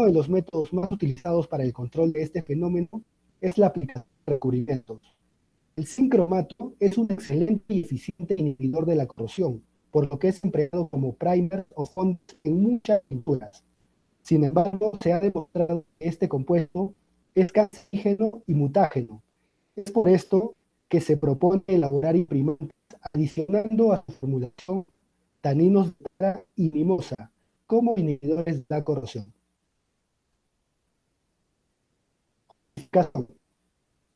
de los métodos más utilizados para el control de este fenómeno es la aplicación de recubrimientos. El sincromato es un excelente y eficiente inhibidor de la corrosión, por lo que es empleado como primer o fondos en muchas pinturas. Sin embargo, se ha demostrado que este compuesto es cancerígeno y mutágeno. Es por esto que se propone elaborar imprimantes adicionando a su formulación taninos de tara y mimosa como inhibidores de la corrosión.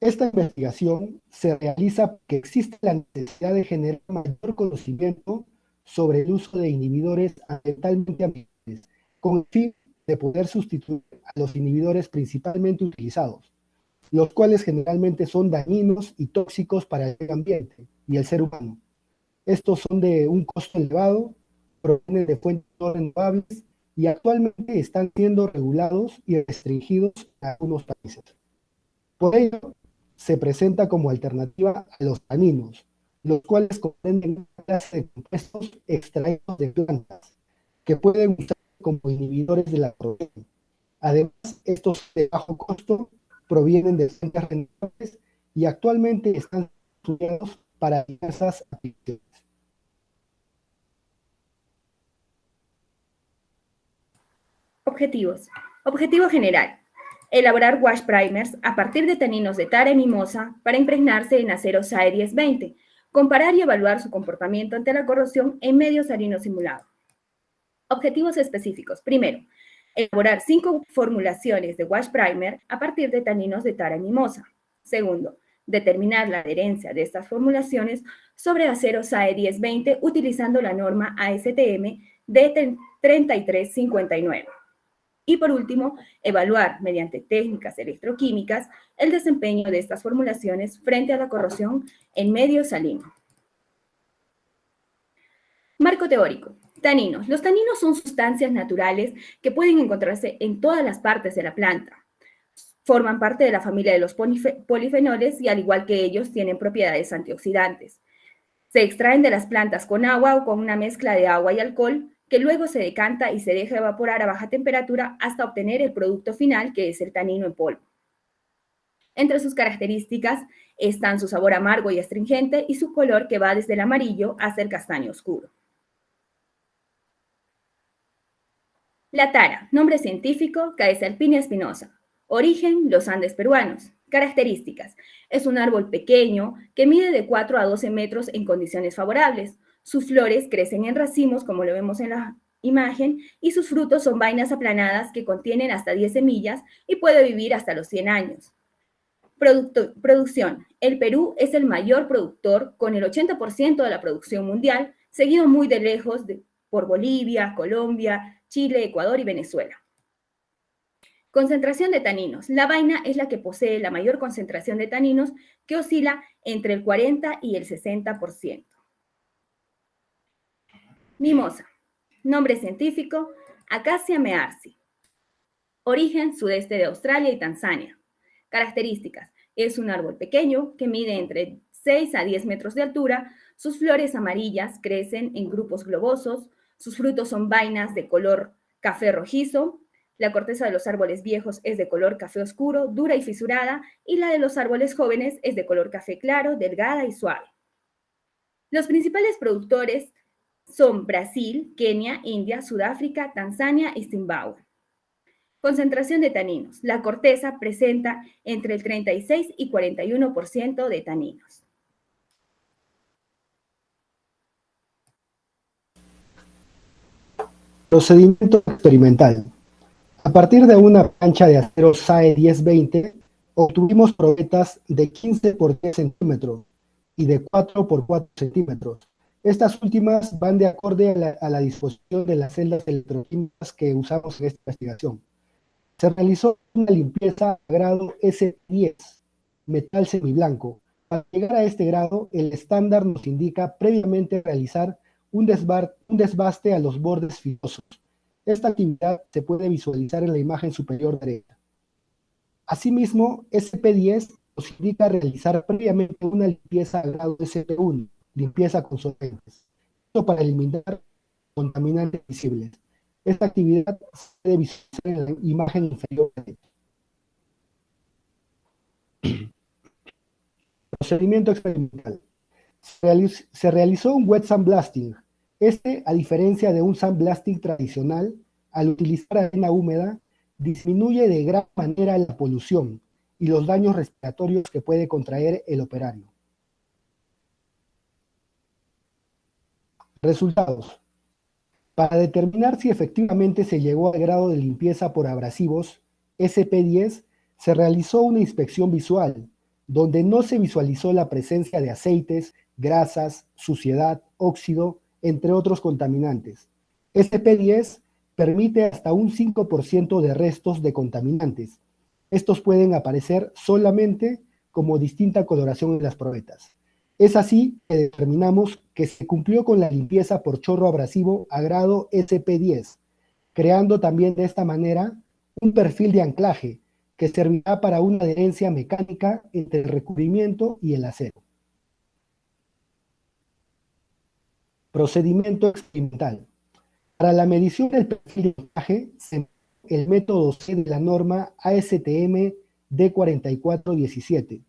Esta investigación se realiza porque existe la necesidad de generar mayor conocimiento sobre el uso de inhibidores ambientalmente amigables, con el fin de poder sustituir a los inhibidores principalmente utilizados, los cuales generalmente son dañinos y tóxicos para el medio ambiente y el ser humano. Estos son de un costo elevado, provienen de fuentes no renovables y actualmente están siendo regulados y restringidos en algunos países. Por ello, se presenta como alternativa a los taninos, los cuales comprenden una clase de compuestos extraídos de plantas que pueden usar como inhibidores de la corrosión. Además, estos de bajo costo provienen de fuentes renovables y actualmente están estudiados para diversas aplicaciones. Objetivos. Objetivo general. Elaborar wash primers a partir de taninos de tara y mimosa para impregnarse en acero SAE 1020. Comparar y evaluar su comportamiento ante la corrosión en medio salino simulado. Objetivos específicos. Primero, elaborar 5 formulaciones de wash primer a partir de taninos de tara y mimosa. Segundo, determinar la adherencia de estas formulaciones sobre acero SAE 1020 utilizando la norma ASTM de 3359. Y por último, evaluar mediante técnicas electroquímicas el desempeño de estas formulaciones frente a la corrosión en medio salino. Marco teórico. Taninos. Los taninos son sustancias naturales que pueden encontrarse en todas las partes de la planta. Forman parte de la familia de los polifenoles y al igual que ellos tienen propiedades antioxidantes. Se extraen de las plantas con agua o con una mezcla de agua y alcohol que luego se decanta y se deja evaporar a baja temperatura hasta obtener el producto final, que es el tanino en polvo. Entre sus características están su sabor amargo y astringente y su color que va desde el amarillo hasta el castaño oscuro. La tara, nombre científico, Caesalpinia espinosa. Origen, los Andes peruanos. Características. Es un árbol pequeño que mide de 4 a 12 metros en condiciones favorables. Sus flores crecen en racimos, como lo vemos en la imagen, y sus frutos son vainas aplanadas que contienen hasta 10 semillas y puede vivir hasta los 100 años. Producción. El Perú es el mayor productor con el 80% de la producción mundial, seguido muy de lejos por Bolivia, Colombia, Chile, Ecuador y Venezuela. Concentración de taninos. La vaina es la que posee la mayor concentración de taninos, que oscila entre el 40 y el 60%. Mimosa. Nombre científico, Acacia mearsi. Origen, sudeste de Australia y Tanzania. Características. Es un árbol pequeño que mide entre 6 a 10 metros de altura. Sus flores amarillas crecen en grupos globosos. Sus frutos son vainas de color café rojizo. La corteza de los árboles viejos es de color café oscuro, dura y fisurada, y la de los árboles jóvenes es de color café claro, delgada y suave. Los principales productores son Brasil, Kenia, India, Sudáfrica, Tanzania y Zimbabue. Concentración de taninos. La corteza presenta entre el 36 y 41% de taninos. Procedimiento experimental. A partir de una plancha de acero SAE 1020, obtuvimos probetas de 15 por 10 centímetros y de 4 por 4 centímetros. Estas últimas van de acorde a la disposición de las celdas electroquímicas que usamos en esta investigación. Se realizó una limpieza a grado S10, metal semiblanco. Para llegar a este grado, el estándar nos indica previamente realizar un desbaste a los bordes fibrosos. Esta actividad se puede visualizar en la imagen superior derecha. Asimismo, SP10 nos indica realizar previamente una limpieza a grado SP1, limpieza con solventes. Esto para eliminar contaminantes visibles. Esta actividad se puede visualizar en la imagen inferior derecha. Procedimiento experimental. Se realizó un wet sandblasting. Este, a diferencia de un sandblasting tradicional, al utilizar arena húmeda, disminuye de gran manera la polución y los daños respiratorios que puede contraer el operario. Resultados. Para determinar si efectivamente se llegó al grado de limpieza por abrasivos, SP10, se realizó una inspección visual, donde no se visualizó la presencia de aceites, grasas, suciedad, óxido, entre otros contaminantes. SP10 permite hasta un 5% de restos de contaminantes. Estos pueden aparecer solamente como distinta coloración en las probetas. Es así que determinamos que se cumplió con la limpieza por chorro abrasivo a grado SP10, creando también de esta manera un perfil de anclaje que servirá para una adherencia mecánica entre el recubrimiento y el acero. Procedimiento experimental. Para la medición del perfil de anclaje, se empleó el método C de la norma ASTM D4417.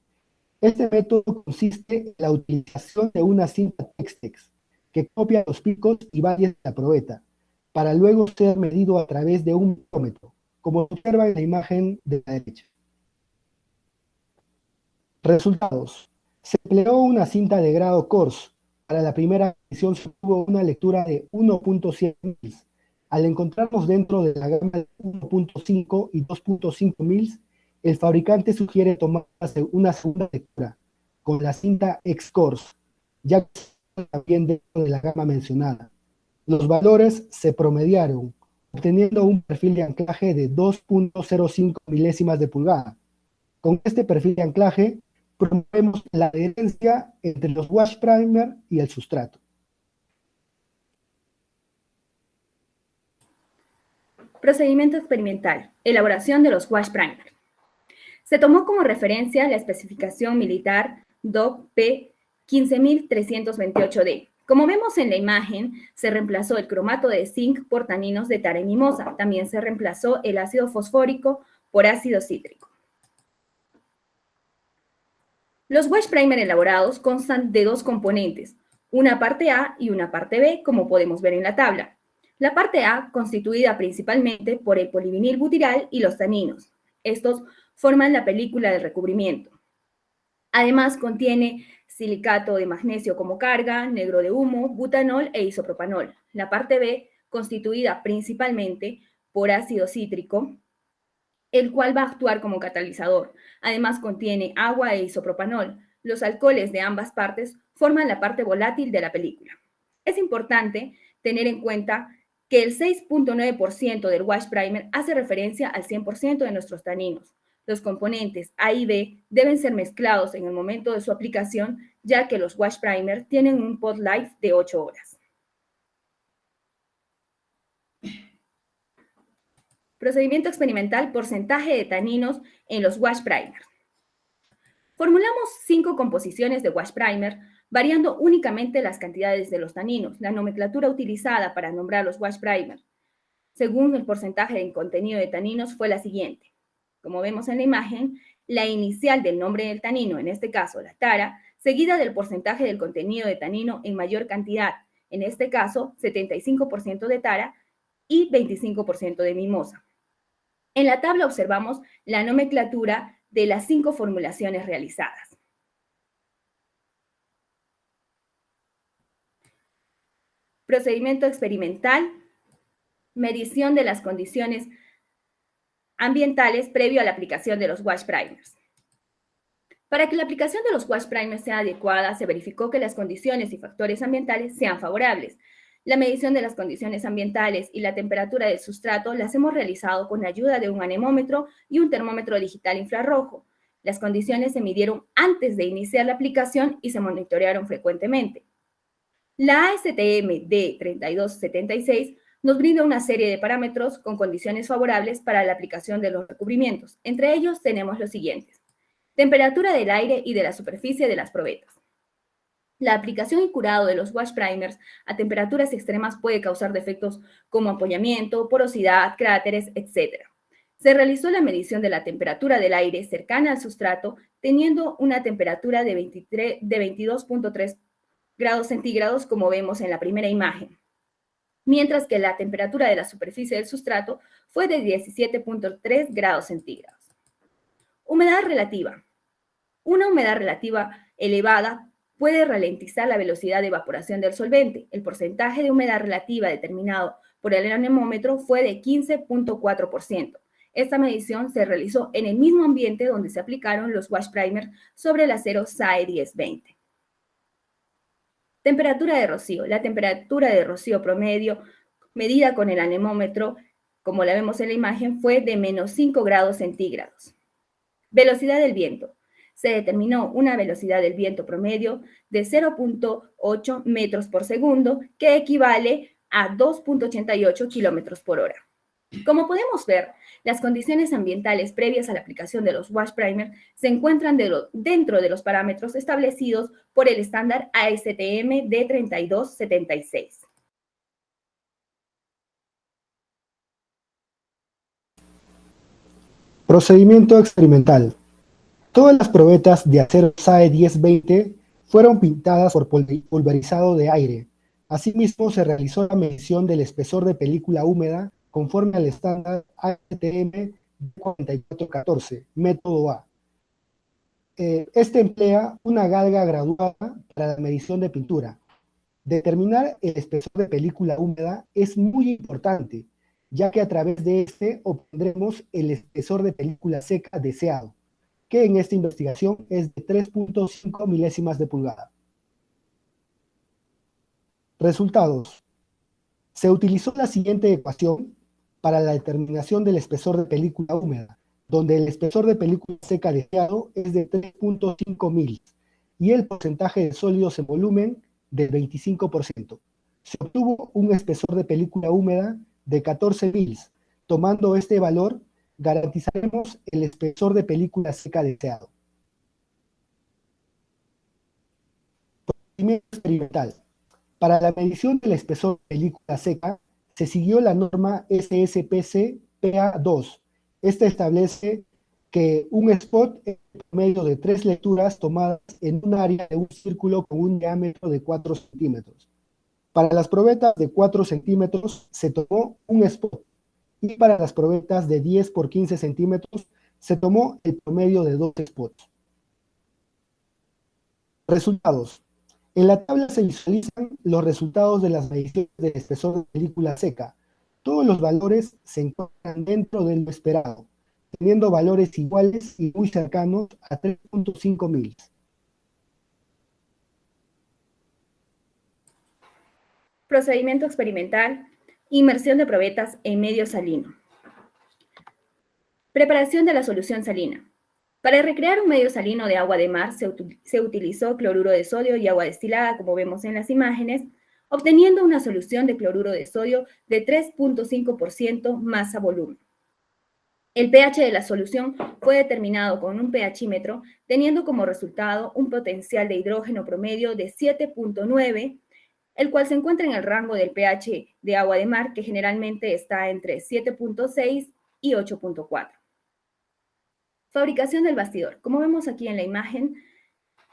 Este método consiste en la utilización de una cinta Textex que copia los picos y valles de la probeta, para luego ser medido a través de un micrómetro, como observa en la imagen de la derecha. Resultados. Se empleó una cinta de grado Kors. Para la primera medición se tuvo una lectura de 1.7 mils. Al encontrarnos dentro de la gama de 1.5 y 2.5 mils, el fabricante sugiere tomar una segunda lectura con la cinta X-Kors, ya que también dentro de la gama mencionada. Los valores se promediaron, obteniendo un perfil de anclaje de 2.05 milésimas de pulgada. Con este perfil de anclaje, promovemos la adherencia entre los wash primer y el sustrato. Procedimiento experimental. Elaboración de los wash primer. Se tomó como referencia la especificación militar DOC P 15328D. Como vemos en la imagen, se reemplazó el cromato de zinc por taninos de tara y mimosa. También se reemplazó el ácido fosfórico por ácido cítrico. Los wash primer elaborados constan de dos componentes, una parte A y una parte B, como podemos ver en la tabla. La parte A, constituida principalmente por el polivinilbutirol y los taninos. Estos forman la película del recubrimiento. Además, contiene silicato de magnesio como carga, negro de humo, butanol e isopropanol. La parte B, constituida principalmente por ácido cítrico, el cual va a actuar como catalizador. Además, contiene agua e isopropanol. Los alcoholes de ambas partes forman la parte volátil de la película. Es importante tener en cuenta que el 6.9% del wash primer hace referencia al 100% de nuestros taninos. Los componentes A y B deben ser mezclados en el momento de su aplicación, ya que los wash primer tienen un pot life de 8 horas. Procedimiento experimental, porcentaje de taninos en los wash primer. Formulamos 5 composiciones de wash primer, variando únicamente las cantidades de los taninos. La nomenclatura utilizada para nombrar los wash primer, según el porcentaje de contenido de taninos, fue la siguiente. Como vemos en la imagen, la inicial del nombre del tanino, en este caso la tara, seguida del porcentaje del contenido de tanino en mayor cantidad, en este caso 75% de tara y 25% de mimosa. En la tabla observamos la nomenclatura de las 5 formulaciones realizadas. Procedimiento experimental, medición de las condiciones ambientales previo a la aplicación de los wash primers. Para que la aplicación de los wash primers sea adecuada, se verificó que las condiciones y factores ambientales sean favorables. La medición de las condiciones ambientales y la temperatura del sustrato las hemos realizado con la ayuda de un anemómetro y un termómetro digital infrarrojo. Las condiciones se midieron antes de iniciar la aplicación y se monitorearon frecuentemente. La ASTM D3276 nos brinda una serie de parámetros con condiciones favorables para la aplicación de los recubrimientos. Entre ellos tenemos los siguientes: temperatura del aire y de la superficie de las probetas, La aplicación y curado de los wash primers a temperaturas extremas puede causar defectos como apoyamiento, porosidad, cráteres, etc. Se realizó la medición de la temperatura del aire cercana al sustrato, teniendo una temperatura de 22.3 grados centígrados, como vemos en la primera imagen, mientras que la temperatura de la superficie del sustrato fue de 17.3 grados centígrados. Humedad relativa. Una humedad relativa elevada puede ralentizar la velocidad de evaporación del solvente. El porcentaje de humedad relativa determinado por el anemómetro fue de 15.4%. Esta medición se realizó en el mismo ambiente donde se aplicaron los wash primers sobre el acero SAE 1020. Temperatura de rocío. La temperatura de rocío promedio medida con el anemómetro, como la vemos en la imagen, fue de menos 5 grados centígrados. Velocidad del viento. Se determinó una velocidad del viento promedio de 0.8 metros por segundo, que equivale a 2.88 kilómetros por hora. Como podemos ver, las condiciones ambientales previas a la aplicación de los wash primers se encuentran dentro de los parámetros establecidos por el estándar ASTM D3276. Procedimiento experimental. Todas las probetas de acero SAE 1020 fueron pintadas por pulverizado de aire. Asimismo, se realizó la medición del espesor de película húmeda conforme al estándar ASTM 4414, método A. Este emplea una galga graduada para la medición de pintura. Determinar el espesor de película húmeda es muy importante, ya que a través de este obtendremos el espesor de película seca deseado, que en esta investigación es de 3.5 milésimas de pulgada. Resultados. Se utilizó la siguiente ecuación para la determinación del espesor de película húmeda, donde el espesor de película seca deseado es de 3.5 mil y el porcentaje de sólidos en volumen del 25%. Se obtuvo un espesor de película húmeda de 14 mils. Tomando este valor, garantizaremos el espesor de película seca deseado. Procedimiento experimental. Para la medición del espesor de película seca, se siguió la norma SSPC PA2. Esta establece que un spot es el promedio de 3 lecturas tomadas en un área de un círculo con un diámetro de 4 centímetros. Para las probetas de 4 centímetros se tomó un spot y para las probetas de 10 por 15 centímetros se tomó el promedio de 2 spots. Resultados. En la tabla se visualizan los resultados de las mediciones de espesor de película seca. Todos los valores se encuentran dentro de lo esperado, teniendo valores iguales y muy cercanos a 3.5 mil. Procedimiento experimental, inmersión de probetas en medio salino. Preparación de la solución salina. Para recrear un medio salino de agua de mar se utilizó cloruro de sodio y agua destilada, como vemos en las imágenes, obteniendo una solución de cloruro de sodio de 3.5% masa volumen. El pH de la solución fue determinado con un pHímetro, teniendo como resultado un potencial de hidrógeno promedio de 7.9, el cual se encuentra en el rango del pH de agua de mar, que generalmente está entre 7.6 y 8.4. Fabricación del bastidor. Como vemos aquí en la imagen,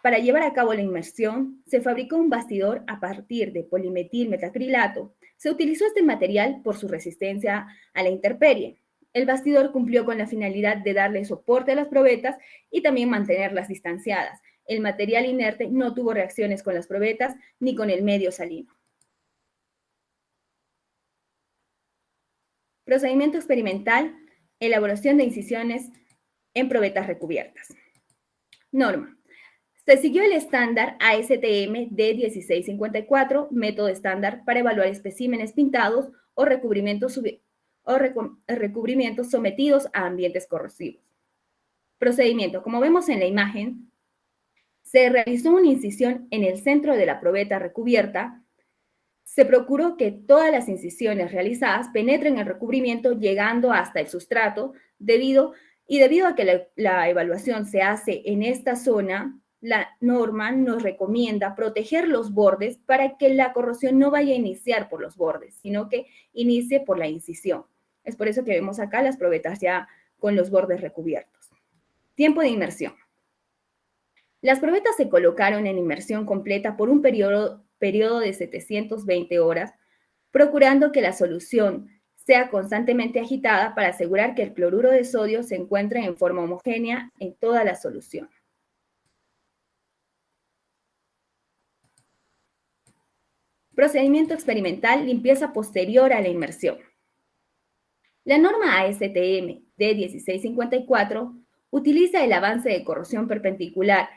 para llevar a cabo la inmersión, se fabricó un bastidor a partir de polimetilmetacrilato. Se utilizó este material por su resistencia a la intemperie. El bastidor cumplió con la finalidad de darle soporte a las probetas y también mantenerlas distanciadas. El material inerte no tuvo reacciones con las probetas ni con el medio salino. Procedimiento experimental, elaboración de incisiones en probetas recubiertas. Norma. Se siguió el estándar ASTM D1654, método estándar para evaluar especímenes pintados o recubrimientos sometidos a ambientes corrosivos. Procedimiento. Como vemos en la imagen, se realizó una incisión en el centro de la probeta recubierta. Se procuró que todas las incisiones realizadas penetren el recubrimiento llegando hasta el sustrato, debido a que la evaluación se hace en esta zona, la norma nos recomienda proteger los bordes para que la corrosión no vaya a iniciar por los bordes, sino que inicie por la incisión. Es por eso que vemos acá las probetas ya con los bordes recubiertos. Tiempo de inmersión. Las probetas se colocaron en inmersión completa por un periodo de 720 horas, procurando que la solución sea constantemente agitada para asegurar que el cloruro de sodio se encuentre en forma homogénea en toda la solución. Procedimiento experimental, limpieza posterior a la inmersión. La norma ASTM D1654 utiliza el avance de corrosión perpendicular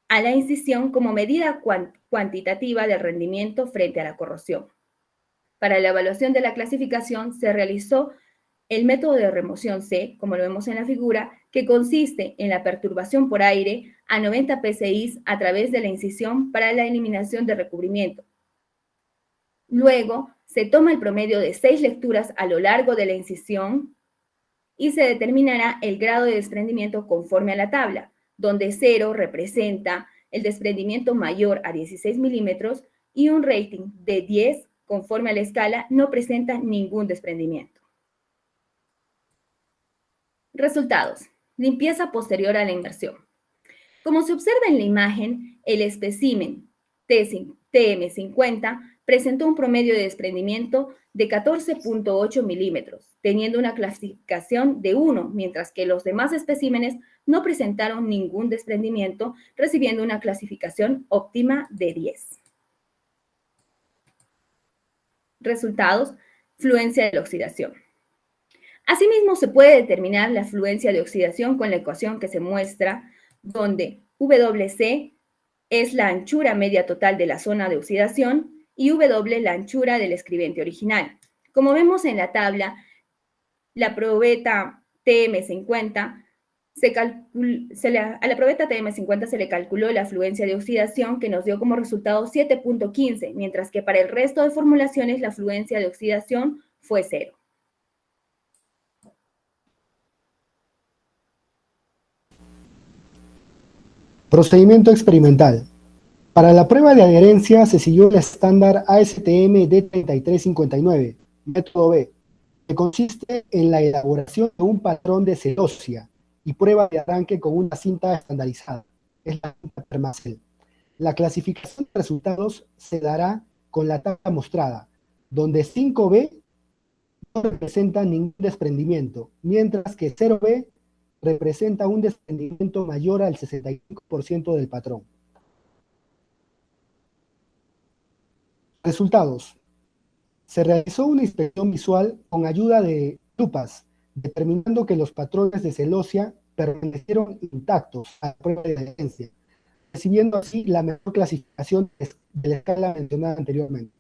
a la incisión como medida cuantitativa del rendimiento frente a la corrosión. Para la evaluación de la clasificación se realizó el método de remoción C, como lo vemos en la figura, que consiste en la perturbación por aire a 90 psi a través de la incisión para la eliminación de recubrimiento. Luego, se toma el promedio de 6 lecturas a lo largo de la incisión y se determinará el grado de desprendimiento conforme a la tabla, donde 0 representa el desprendimiento mayor a 16 milímetros y un rating de 10, conforme a la escala, no presenta ningún desprendimiento. Resultados. Limpieza posterior a la inmersión. Como se observa en la imagen, el espécimen TM50 presentó un promedio de desprendimiento de 14.8 milímetros, teniendo una clasificación de 1, mientras que los demás especímenes no presentaron ningún desprendimiento, recibiendo una clasificación óptima de 10. Resultados: fluencia de la oxidación. Asimismo, se puede determinar la fluencia de oxidación con la ecuación que se muestra, donde WC es la anchura media total de la zona de oxidación y W la anchura del escribiente original. Como vemos en la tabla, la probeta TM50 a la probeta TM50 se le calculó la fluencia de oxidación, que nos dio como resultado 7.15, mientras que para el resto de formulaciones la fluencia de oxidación fue 0. Procedimiento experimental. Para la prueba de adherencia se siguió el estándar ASTM D3359, método B, que consiste en la elaboración de un patrón de celosía y prueba de arranque con una cinta estandarizada, es la cinta Permacel. La clasificación de resultados se dará con la tabla mostrada, donde 5B no representa ningún desprendimiento, mientras que 0B representa un desprendimiento mayor al 65% del patrón. Resultados. Se realizó una inspección visual con ayuda de lupas, determinando que los patrones de celosía permanecieron intactos a la prueba de adherencia, recibiendo así la mejor clasificación de la escala mencionada anteriormente.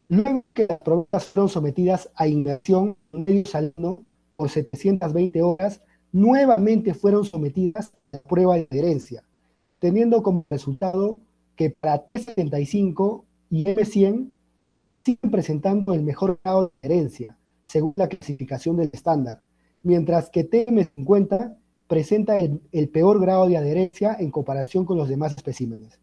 Luego que las pruebas fueron sometidas a inmersión en medio salino por 720 horas, nuevamente fueron sometidas a la prueba de adherencia, teniendo como resultado que para T75 y M100 siguen presentando el mejor grado de adherencia, según la clasificación del estándar, mientras que TM50 presenta el peor grado de adherencia en comparación con los demás especímenes.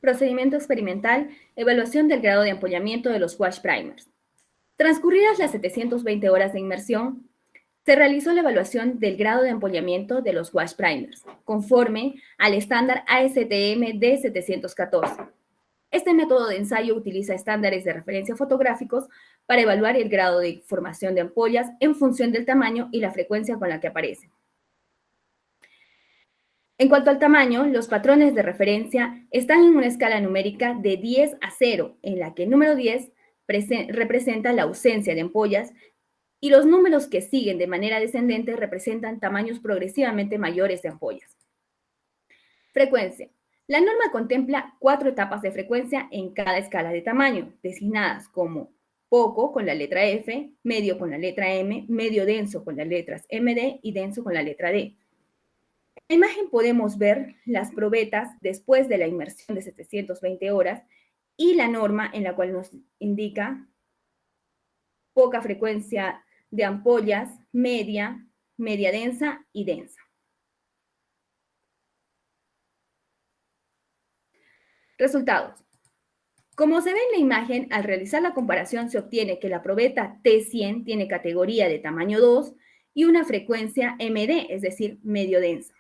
Procedimiento experimental, evaluación del grado de ampollamiento de los wash primers. Transcurridas las 720 horas de inmersión, se realizó la evaluación del grado de ampollamiento de los wash primers, conforme al estándar ASTM D714. Este método de ensayo utiliza estándares de referencia fotográficos para evaluar el grado de formación de ampollas en función del tamaño y la frecuencia con la que aparecen. En cuanto al tamaño, los patrones de referencia están en una escala numérica de 10 a 0, en la que el número 10 representa la ausencia de ampollas y los números que siguen de manera descendente representan tamaños progresivamente mayores de ampollas. Frecuencia. La norma contempla 4 etapas de frecuencia en cada escala de tamaño, designadas como poco con la letra F, medio con la letra M, medio denso con las letras MD y denso con la letra D. En la imagen podemos ver las probetas después de la inmersión de 720 horas y la norma en la cual nos indica poca frecuencia de ampollas media, media densa y densa. Resultados. Como se ve en la imagen, al realizar la comparación se obtiene que la probeta T100 tiene categoría de tamaño 2 y una frecuencia MD, es decir, medio densa.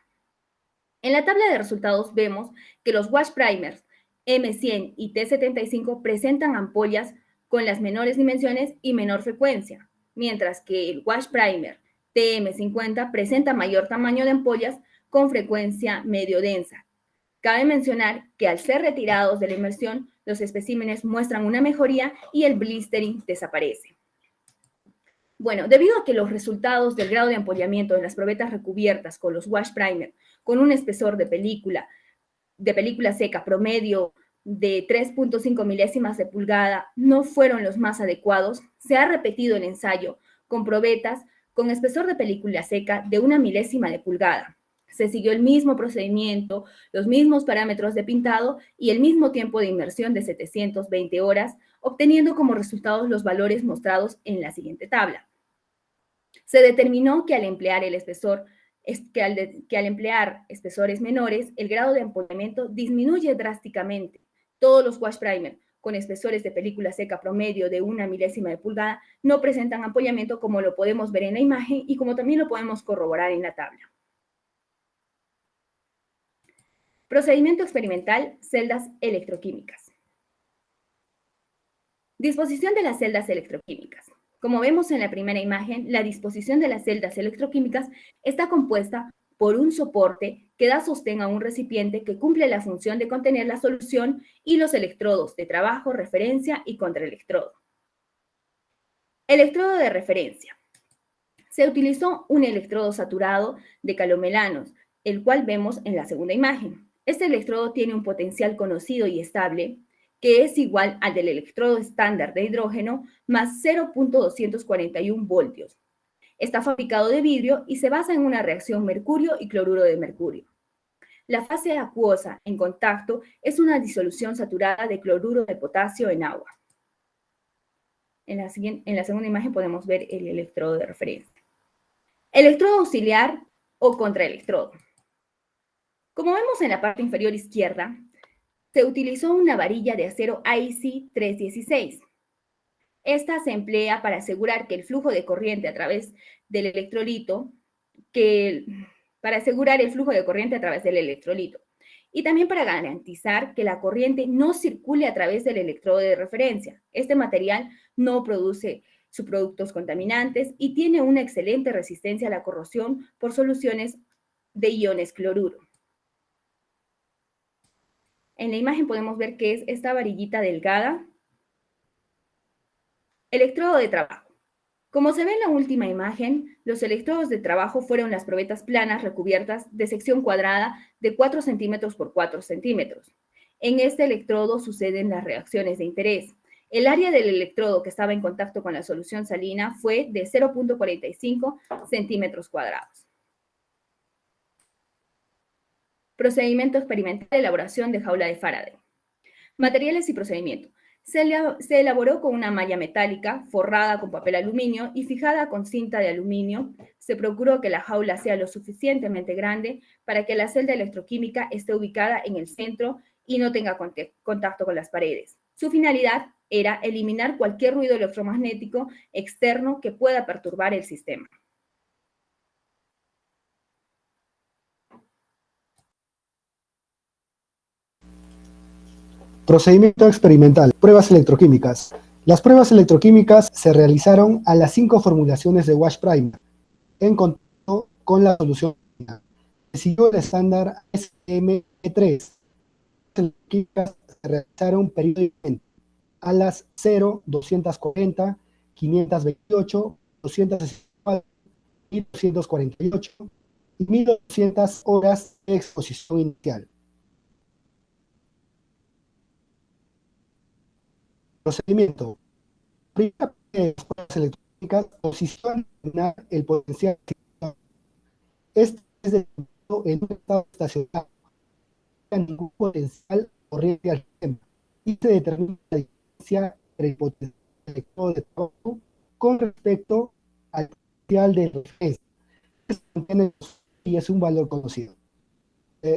En la tabla de resultados vemos que los wash primers M100 y T75 presentan ampollas con las menores dimensiones y menor frecuencia, mientras que el wash primer TM50 presenta mayor tamaño de ampollas con frecuencia medio densa. Cabe mencionar que al ser retirados de la inmersión, los especímenes muestran una mejoría y el blistering desaparece. Bueno, debido a que los resultados del grado de ampollamiento de las probetas recubiertas con los wash primer con un espesor de película seca promedio de 3.5 milésimas de pulgada no fueron los más adecuados, se ha repetido el ensayo con probetas con espesor de película seca de 1 milésima de pulgada. Se siguió el mismo procedimiento, los mismos parámetros de pintado y el mismo tiempo de inmersión de 720 horas, obteniendo como resultados los valores mostrados en la siguiente tabla. Se determinó que al emplear espesores menores, el grado de ampollamiento disminuye drásticamente. Todos los wash primer con espesores de película seca promedio de 1 milésima de pulgada no presentan ampollamiento, como lo podemos ver en la imagen y como también lo podemos corroborar en la tabla. Procedimiento experimental, celdas electroquímicas. Disposición de las celdas electroquímicas. Como vemos en la primera imagen, la disposición de las celdas electroquímicas está compuesta por un soporte que da sostén a un recipiente que cumple la función de contener la solución y los electrodos de trabajo, referencia y contraelectrodo. Electrodo de referencia. Se utilizó un electrodo saturado de calomelanos, el cual vemos en la segunda imagen. Este electrodo tiene un potencial conocido y estable que es igual al del electrodo estándar de hidrógeno más 0.241 voltios. Está fabricado de vidrio y se basa en una reacción mercurio y cloruro de mercurio. La fase acuosa en contacto es una disolución saturada de cloruro de potasio en agua. En la segunda imagen podemos ver el electrodo de referencia. Electrodo auxiliar o contraelectrodo. Como vemos en la parte inferior izquierda, se utilizó una varilla de acero IC 316. Esta se emplea para asegurar que el flujo de corriente a través del electrolito, y también para garantizar que la corriente no circule a través del electrodo de referencia. Este material no produce subproductos contaminantes y tiene una excelente resistencia a la corrosión por soluciones de iones cloruro. En la imagen podemos ver que es esta varillita delgada. Electrodo de trabajo. Como se ve en la última imagen, los electrodos de trabajo fueron las probetas planas recubiertas de sección cuadrada de 4 centímetros por 4 centímetros. En este electrodo suceden las reacciones de interés. El área del electrodo que estaba en contacto con la solución salina fue de 0.45 centímetros cuadrados. Procedimiento experimental de elaboración de jaula de Faraday. Materiales y procedimiento. Se elaboró con una malla metálica forrada con papel aluminio y fijada con cinta de aluminio. Se procuró que la jaula sea lo suficientemente grande para que la celda electroquímica esté ubicada en el centro y no tenga contacto con las paredes. Su finalidad era eliminar cualquier ruido electromagnético externo que pueda perturbar el sistema. Procedimiento experimental. Pruebas electroquímicas. Las pruebas electroquímicas se realizaron a las 5 formulaciones de wash primer en contacto con la solución. Se siguió el estándar SM3. Las electroquímicas se realizaron periódicamente a las 0, 240, 528, 264 y 248 y 1200 horas de exposición inicial. Procedimiento. Primera parte de las pruebas electrónicas posiciona el potencial. Este es determinado en un estado estacionario, no hay ningún potencial corriente al sistema, y se determina la diferencia entre el potencial electrodo de trabajo con respecto al potencial de referencia. Este mantiene y es un valor conocido.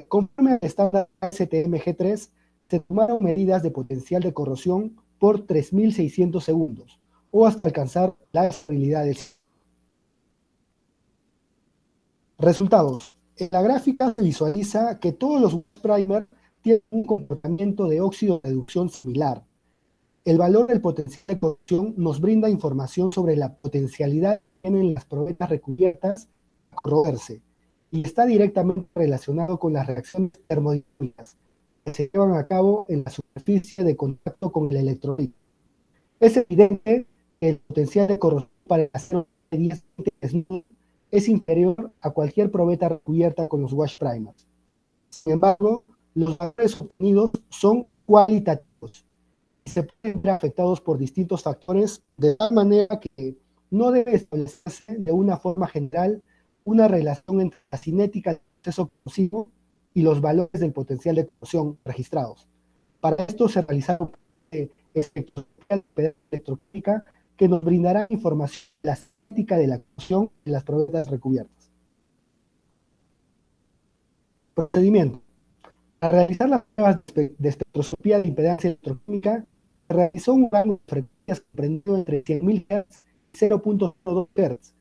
Conforme al estándar STMG3, se tomaron medidas de potencial de corrosión por 3.600 segundos, o hasta alcanzar la estabilidad del sistema. Resultados. En la gráfica se visualiza que todos los primers tienen un comportamiento de óxido de reducción similar. El valor del potencial de corrosión nos brinda información sobre la potencialidad que tienen las probetas recubiertas a corroerse, y está directamente relacionado con las reacciones termodinámicas que se llevan a cabo en la superficie de contacto con el electrolito. Es evidente que el potencial de corrosión para el acero de 10 es inferior a cualquier probeta recubierta con los wash primers. Sin embargo, los valores obtenidos son cualitativos y se pueden ver afectados por distintos factores, de tal manera que no debe establecerse de una forma general una relación entre la cinética del proceso corrosivo y los valores del potencial de corrosión registrados. Para esto se realizaron espectroscopía electroquímica que nos brindará información de la cinética de la corrosión en las probetas recubiertas. Procedimiento. Para realizar las pruebas de espectroscopía de impedancia electroquímica, se realizó un rango de frecuencias comprendido entre 100.000 Hz y 0.02 Hz,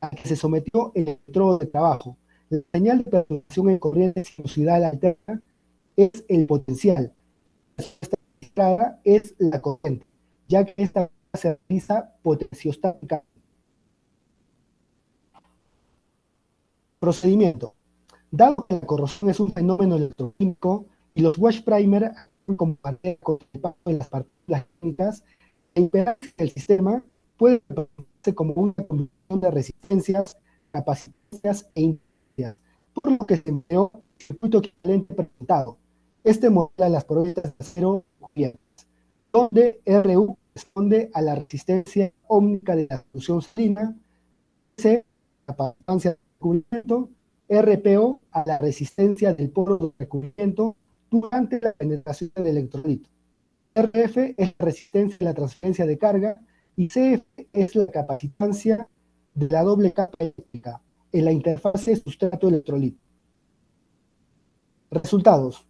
a que se sometió el electrodo de trabajo. La señal de perturbación en corriente sinusoidal alterna es el potencial. La respuesta registrada es la corriente, ya que esta se realiza potenciostática. Procedimiento. Dado que la corrosión es un fenómeno electroquímico y los wash primer actúan como parte con el impacto en las partículas químicas, la impedancia del sistema puede presentarse como una combinación de resistencias, capacitancias e impedancias, por lo que se empleó el circuito equivalente presentado. Este modela las probetas de acero cubiertas, donde RU corresponde a la resistencia ómnica de la solución salina, C, la capacitancia de recubrimiento, RPO a la resistencia del poro de recubrimiento durante la penetración del electrolito. RF es la resistencia de la transferencia de carga y CF es la capacitancia de la doble capa eléctrica en la interfase sustrato-electrolito. Resultados.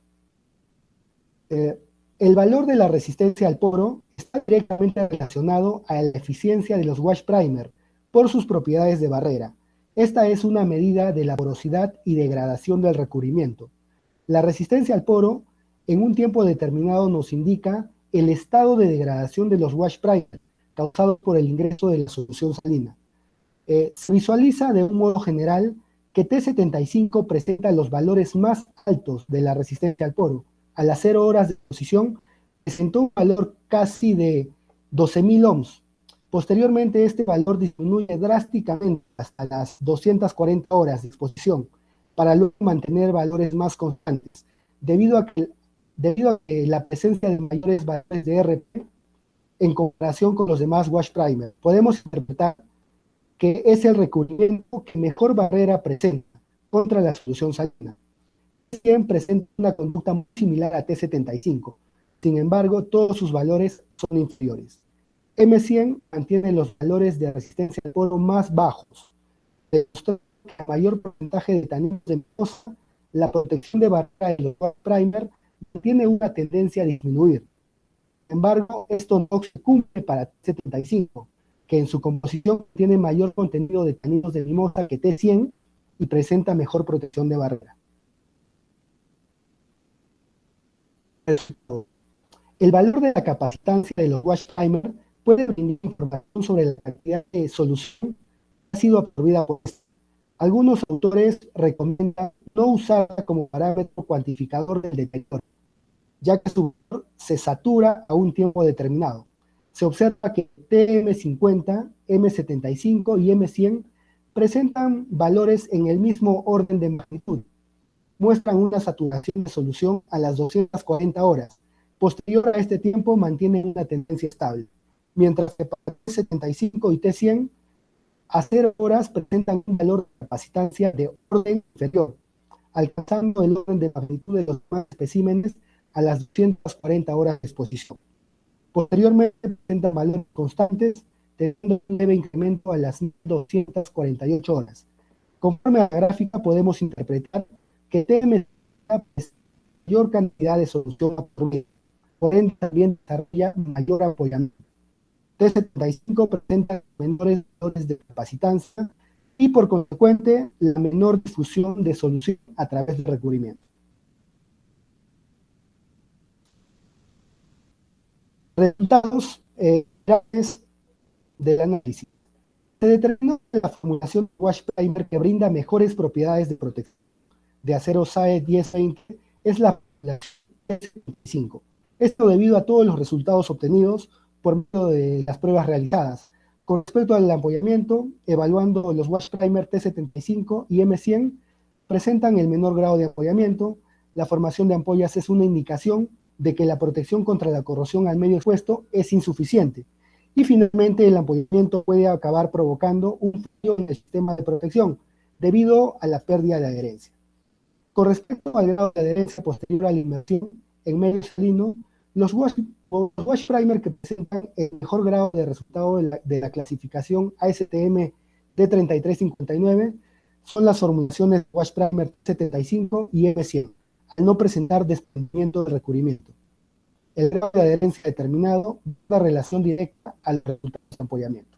El valor de la resistencia al poro está directamente relacionado a la eficiencia de los wash primer por sus propiedades de barrera. Esta es una medida de la porosidad y degradación del recubrimiento. La resistencia al poro en un tiempo determinado nos indica el estado de degradación de los wash primer causado por el ingreso de la solución salina. Se visualiza de un modo general que T75 presenta los valores más altos de la resistencia al poro. A las 0 horas de exposición presentó un valor casi de 12.000 ohms. Posteriormente, este valor disminuye drásticamente hasta las 240 horas de exposición, para luego mantener valores más constantes, debido a que la presencia de mayores valores de RP en comparación con los demás wash primer. Podemos interpretar que es el recubrimiento que mejor barrera presenta contra la solución salina. T100 presenta una conducta muy similar a T75, sin embargo, todos sus valores son inferiores. M100 mantiene los valores de resistencia al poro más bajos, demostrando que a mayor porcentaje de taninos de mimosa, la protección de barrera de los wash primer tiene una tendencia a disminuir. Sin embargo, esto no se cumple para T75, que en su composición tiene mayor contenido de taninos de mimosa que T100 y presenta mejor protección de barrera. El valor de la capacitancia de los wash primer puede brindar información sobre la cantidad de solución que ha sido absorbida por este. Algunos autores recomiendan no usarla como parámetro cuantificador del detector, ya que su valor se satura a un tiempo determinado. Se observa que TM50, M75 y M100 presentan valores en el mismo orden de magnitud. Muestran una saturación de solución a las 240 horas. Posterior a este tiempo mantienen una tendencia estable, mientras que para T75 y T100 a 0 horas presentan un valor de capacitancia de orden inferior, alcanzando el orden de magnitud de los demás especímenes a las 240 horas de exposición. Posteriormente presentan valores constantes teniendo un leve incremento a las 1.248 horas. Conforme a la gráfica podemos interpretar que TM es mayor cantidad de solución a promedio, por ende también desarrolla mayor apoyamiento. T75 presenta menores valores de capacitancia y por consecuente la menor difusión de solución a través del recubrimiento. Resultados graves del análisis. Se determinó que la formulación de wash primer que brinda mejores propiedades de protección de acero SAE 1020 es la T75. Esto debido a todos los resultados obtenidos por medio de las pruebas realizadas. Con respecto al apoyamiento, evaluando los wash primer T75 y M100, presentan el menor grado de apoyamiento. La formación de ampollas es una indicación de que la protección contra la corrosión al medio expuesto es insuficiente. Y finalmente el ampollamiento puede acabar provocando un fallo en el sistema de protección debido a la pérdida de adherencia. Con respecto al grado de adherencia posterior a la inmersión en medio salino, los wash primer que presentan el mejor grado de resultado de la clasificación ASTM D3359 son las formulaciones de wash primer 75 y M100, al no presentar desprendimiento de recubrimiento. El grado de adherencia determinado da relación directa a los resultados de apoyamiento.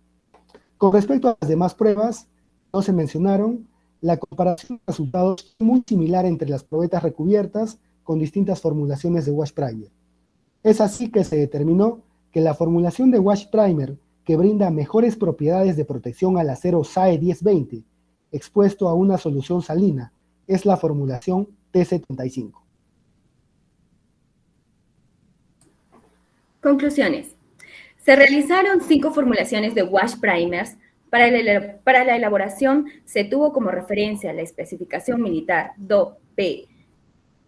Con respecto a las demás pruebas, no se mencionaron, la comparación de resultados es muy similar entre las probetas recubiertas con distintas formulaciones de wash primer. Es así que se determinó que la formulación de wash primer que brinda mejores propiedades de protección al acero SAE 1020 expuesto a una solución salina es la formulación T75. Conclusiones. Se realizaron 5 formulaciones de wash primers. Para la elaboración se tuvo como referencia la especificación militar DO P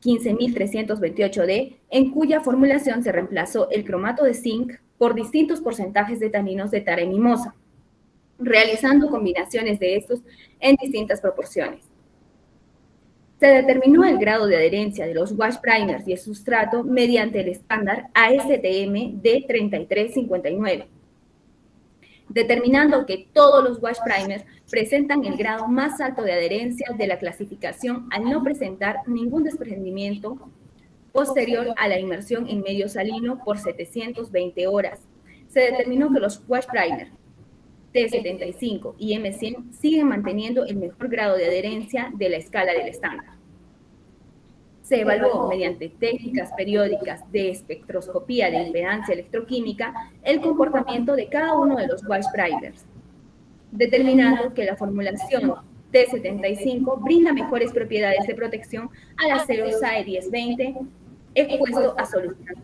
15328D, en cuya formulación se reemplazó el cromato de zinc por distintos porcentajes de taninos de tara y mimosa, realizando combinaciones de estos en distintas proporciones. Se determinó el grado de adherencia de los wash primers y el sustrato mediante el estándar ASTM D3359, determinando que todos los wash primers presentan el grado más alto de adherencia de la clasificación al no presentar ningún desprendimiento posterior a la inmersión en medio salino por 720 horas. Se determinó que los wash primer T75 y M100 siguen manteniendo el mejor grado de adherencia de la escala del estándar. Se evaluó mediante técnicas periódicas de espectroscopía de impedancia electroquímica el comportamiento de cada uno de los wash primers, determinando que la formulación T75 brinda mejores propiedades de protección al acero SAE 1020 expuesto a solución.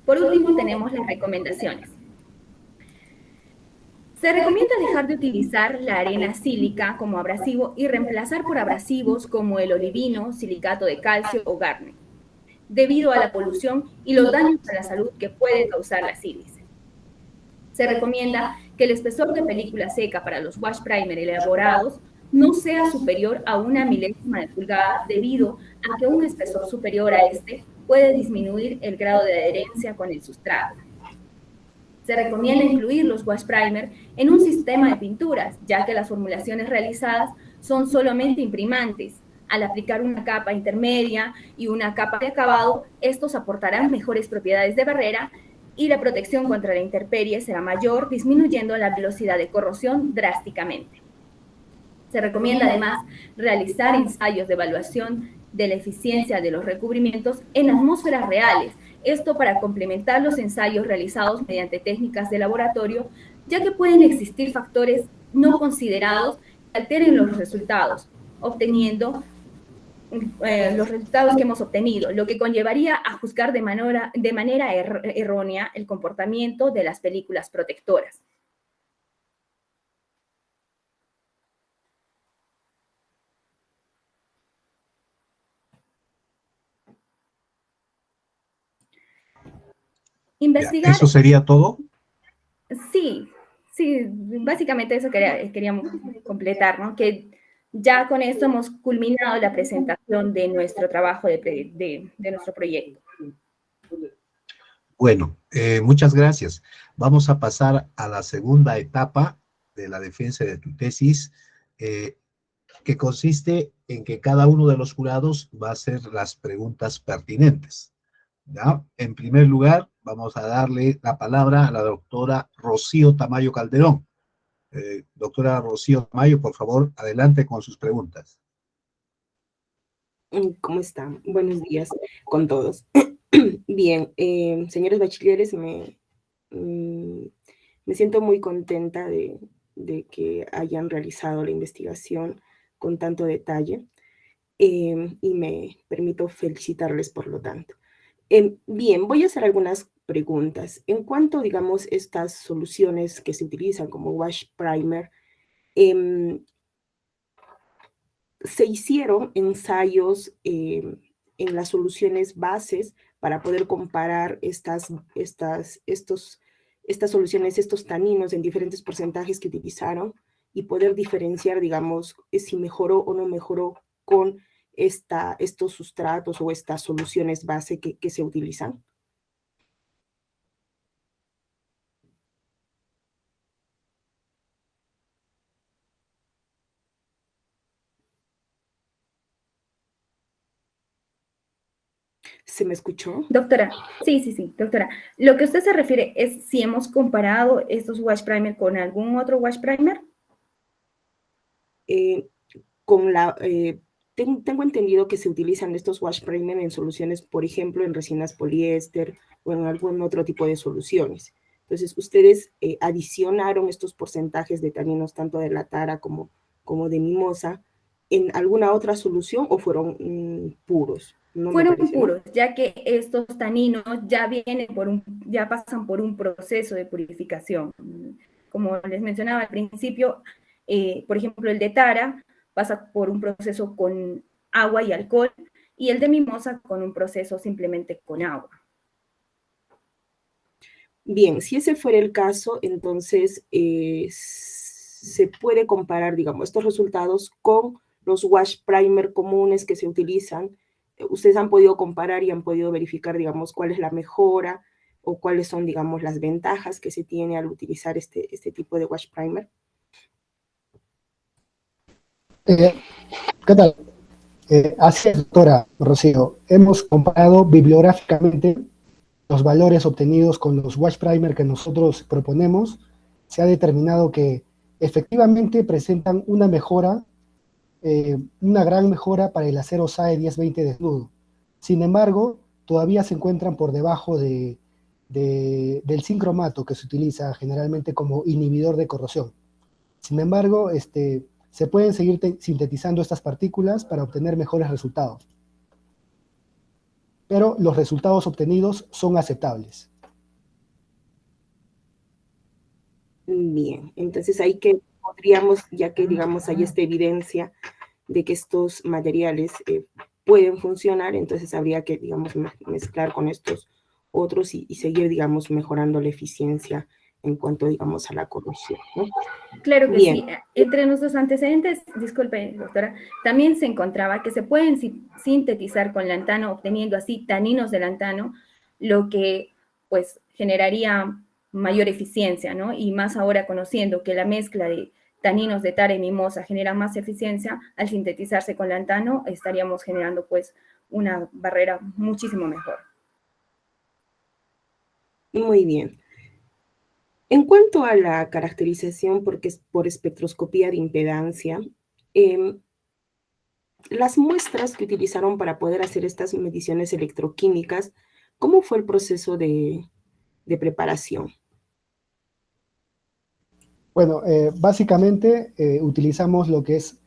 Por último, tenemos las recomendaciones. Se recomienda dejar de utilizar la arena sílica como abrasivo y reemplazar por abrasivos como el olivino, silicato de calcio o garnet, debido a la polución y los daños a la salud que puede causar la sílice. Se recomienda que el espesor de película seca para los wash primer elaborados no sea superior a 1 milésima de pulgada, debido a que un espesor superior a este puede disminuir el grado de adherencia con el sustrato. Se recomienda incluir los wash primer en un sistema de pinturas, ya que las formulaciones realizadas son solamente imprimantes. Al aplicar una capa intermedia y una capa de acabado, estos aportarán mejores propiedades de barrera y la protección contra la intemperie será mayor, disminuyendo la velocidad de corrosión drásticamente. Se recomienda además realizar ensayos de evaluación de la eficiencia de los recubrimientos en atmósferas reales, esto para complementar los ensayos realizados mediante técnicas de laboratorio, ya que pueden existir factores no considerados que alteren los resultados, los resultados que hemos obtenido, lo que conllevaría a juzgar de manera errónea el comportamiento de las películas protectoras. Investigar. ¿Eso sería todo? Sí, básicamente eso queríamos completar, ¿no? Que ya con esto hemos culminado la presentación de nuestro trabajo, de nuestro proyecto. Bueno, muchas gracias. Vamos a pasar a la segunda etapa de la defensa de tu tesis, que consiste en que cada uno de los jurados va a hacer las preguntas pertinentes, ¿ya? En primer lugar, vamos a darle la palabra a la doctora Rocío Tamayo Calderón. Doctora Rocío Tamayo, por favor, adelante con sus preguntas. ¿Cómo están? Buenos días con todos. Bien, señores bachilleres, me siento muy contenta de que hayan realizado la investigación con tanto detalle y me permito felicitarles por lo tanto. Bien, voy a hacer algunas preguntas. En cuanto, digamos, estas soluciones que se utilizan como wash primer, se hicieron ensayos en las soluciones bases para poder comparar estas soluciones, estos taninos en diferentes porcentajes que utilizaron y poder diferenciar, digamos, si mejoró o no mejoró con estos sustratos o estas soluciones base que se utilizan. ¿Se me escuchó? Doctora, sí, doctora. Lo que usted se refiere es si hemos comparado estos wash primer con algún otro wash primer. Tengo entendido que se utilizan estos wash primer en soluciones, por ejemplo, en resinas poliéster o en algún otro tipo de soluciones. Entonces, ¿ustedes adicionaron estos porcentajes de taninos tanto de la tara como de mimosa en alguna otra solución o fueron puros? No fueron puros, ¿no? Ya que estos taninos ya pasan por un proceso de purificación. Como les mencionaba al principio, por ejemplo, el de tara pasa por un proceso con agua y alcohol, y el de mimosa con un proceso simplemente con agua. Bien, si ese fuera el caso, entonces se puede comparar, digamos, estos resultados con los wash primer comunes que se utilizan. Ustedes han podido comparar y han podido verificar, digamos, cuál es la mejora o cuáles son, digamos, las ventajas que se tiene al utilizar este tipo de wash primer. ¿Qué tal? Así es, doctora Rocío. Hemos comparado bibliográficamente los valores obtenidos con los wash primer que nosotros proponemos. Se ha determinado que efectivamente presentan una mejora, una gran mejora para el acero SAE 1020 desnudo. Sin embargo, todavía se encuentran por debajo del sincromato que se utiliza generalmente como inhibidor de corrosión. Sin embargo, se pueden seguir sintetizando estas partículas para obtener mejores resultados. Pero los resultados obtenidos son aceptables. Bien, entonces ahí que podríamos, ya que digamos hay esta evidencia de que estos materiales pueden funcionar, entonces habría que, digamos, mezclar con estos otros y seguir, digamos, mejorando la eficiencia en cuanto, digamos, a la corrosión, ¿no? Claro que sí. Entre nuestros antecedentes, disculpe, doctora, también se encontraba que se pueden sintetizar con lantano, obteniendo así taninos de lantano, lo que, pues, generaría mayor eficiencia, ¿no? Y más ahora conociendo que la mezcla de taninos de tara y mimosa genera más eficiencia, al sintetizarse con lantano, estaríamos generando, pues, una barrera muchísimo mejor. Muy bien. En cuanto a la caracterización por espectroscopía de impedancia, las muestras que utilizaron para poder hacer estas mediciones electroquímicas, ¿cómo fue el proceso de preparación? Bueno, básicamente utilizamos lo que es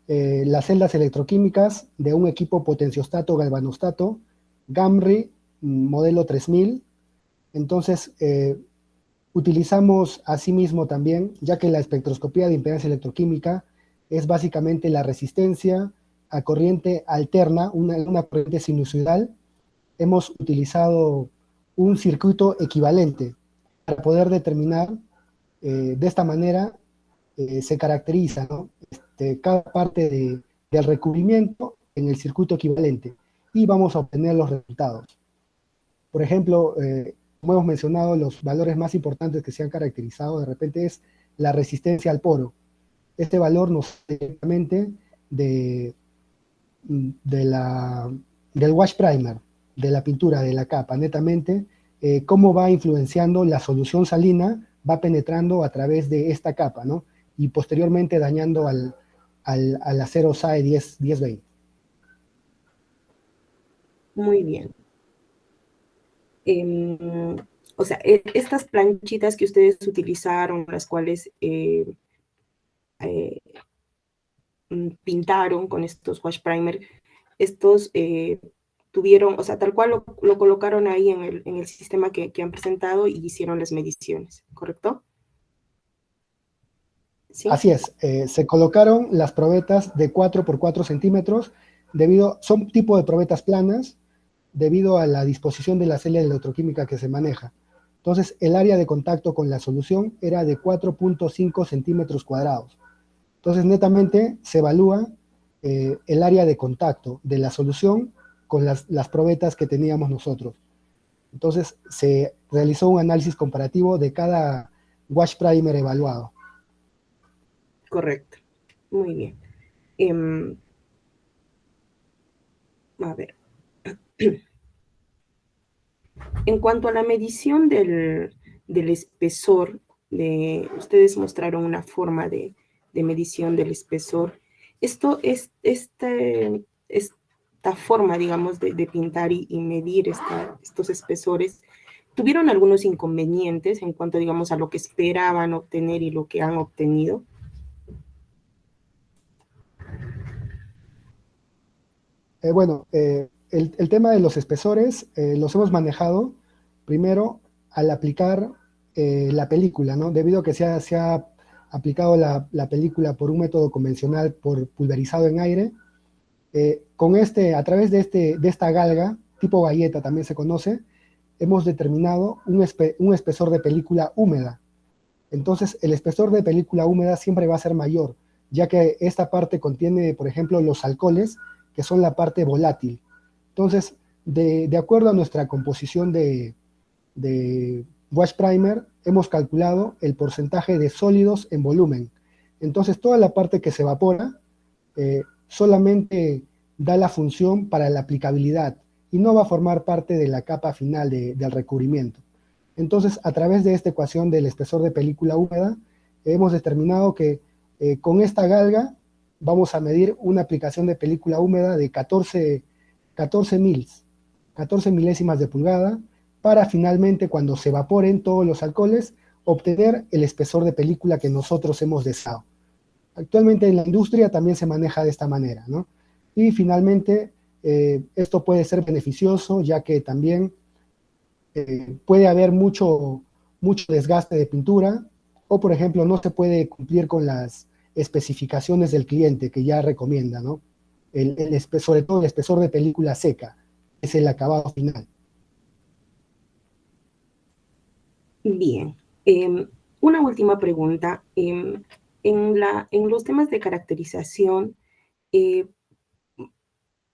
las celdas electroquímicas de un equipo potenciostato galvanostato, GAMRI, modelo 3000. Entonces, utilizamos asimismo también, ya que la espectroscopía de impedancia electroquímica es básicamente la resistencia a corriente alterna, una corriente sinusoidal. Hemos utilizado un circuito equivalente para poder determinar, de esta manera se caracteriza, ¿no? Cada parte del recubrimiento en el circuito equivalente y vamos a obtener los resultados. Por ejemplo, como hemos mencionado, los valores más importantes que se han caracterizado de repente es la resistencia al poro. Este valor nos directamente de del wash primer, de la pintura, de la capa, netamente, cómo va influenciando la solución salina, va penetrando a través de esta capa, ¿no? Y posteriormente dañando al acero SAE 1020. Muy bien. O sea, estas planchitas que ustedes utilizaron, las cuales pintaron con estos wash primer, estos tuvieron, o sea, tal cual lo colocaron ahí en el sistema que han presentado y hicieron las mediciones, ¿correcto? ¿Sí? Así es, se colocaron las probetas de 4 por 4 centímetros, son tipo de probetas planas, debido a la disposición de la celda electroquímica que se maneja. Entonces, el área de contacto con la solución era de 4.5 centímetros cuadrados. Entonces, netamente se evalúa el área de contacto de la solución con las probetas que teníamos nosotros. Entonces, se realizó un análisis comparativo de cada wash primer evaluado. Correcto. Muy bien. A ver. En cuanto a la medición del espesor, ustedes mostraron una forma de medición del espesor. Esta forma, digamos, de pintar y medir estos espesores, ¿tuvieron algunos inconvenientes en cuanto, digamos, a lo que esperaban obtener y lo que han obtenido? El tema de los espesores los hemos manejado primero al aplicar la película, ¿no? Debido a que se ha aplicado la película por un método convencional por pulverizado en aire, a través de esta galga, tipo galleta también se conoce, hemos determinado un espesor de película húmeda. Entonces, el espesor de película húmeda siempre va a ser mayor, ya que esta parte contiene, por ejemplo, los alcoholes, que son la parte volátil. Entonces, de acuerdo a nuestra composición de wash primer, hemos calculado el porcentaje de sólidos en volumen. Entonces, toda la parte que se evapora solamente da la función para la aplicabilidad y no va a formar parte de la capa final del recubrimiento. Entonces, a través de esta ecuación del espesor de película húmeda, hemos determinado que con esta galga vamos a medir una aplicación de película húmeda de 14 milésimas de pulgada, para finalmente, cuando se evaporen todos los alcoholes, obtener el espesor de película que nosotros hemos deseado. Actualmente en la industria también se maneja de esta manera, ¿no? Y finalmente, esto puede ser beneficioso, ya que también puede haber mucho desgaste de pintura, o por ejemplo, no se puede cumplir con las especificaciones del cliente que ya recomienda, ¿no? Sobre todo el espesor de película seca, es el acabado final. Bien. Una última pregunta. En los temas de caracterización,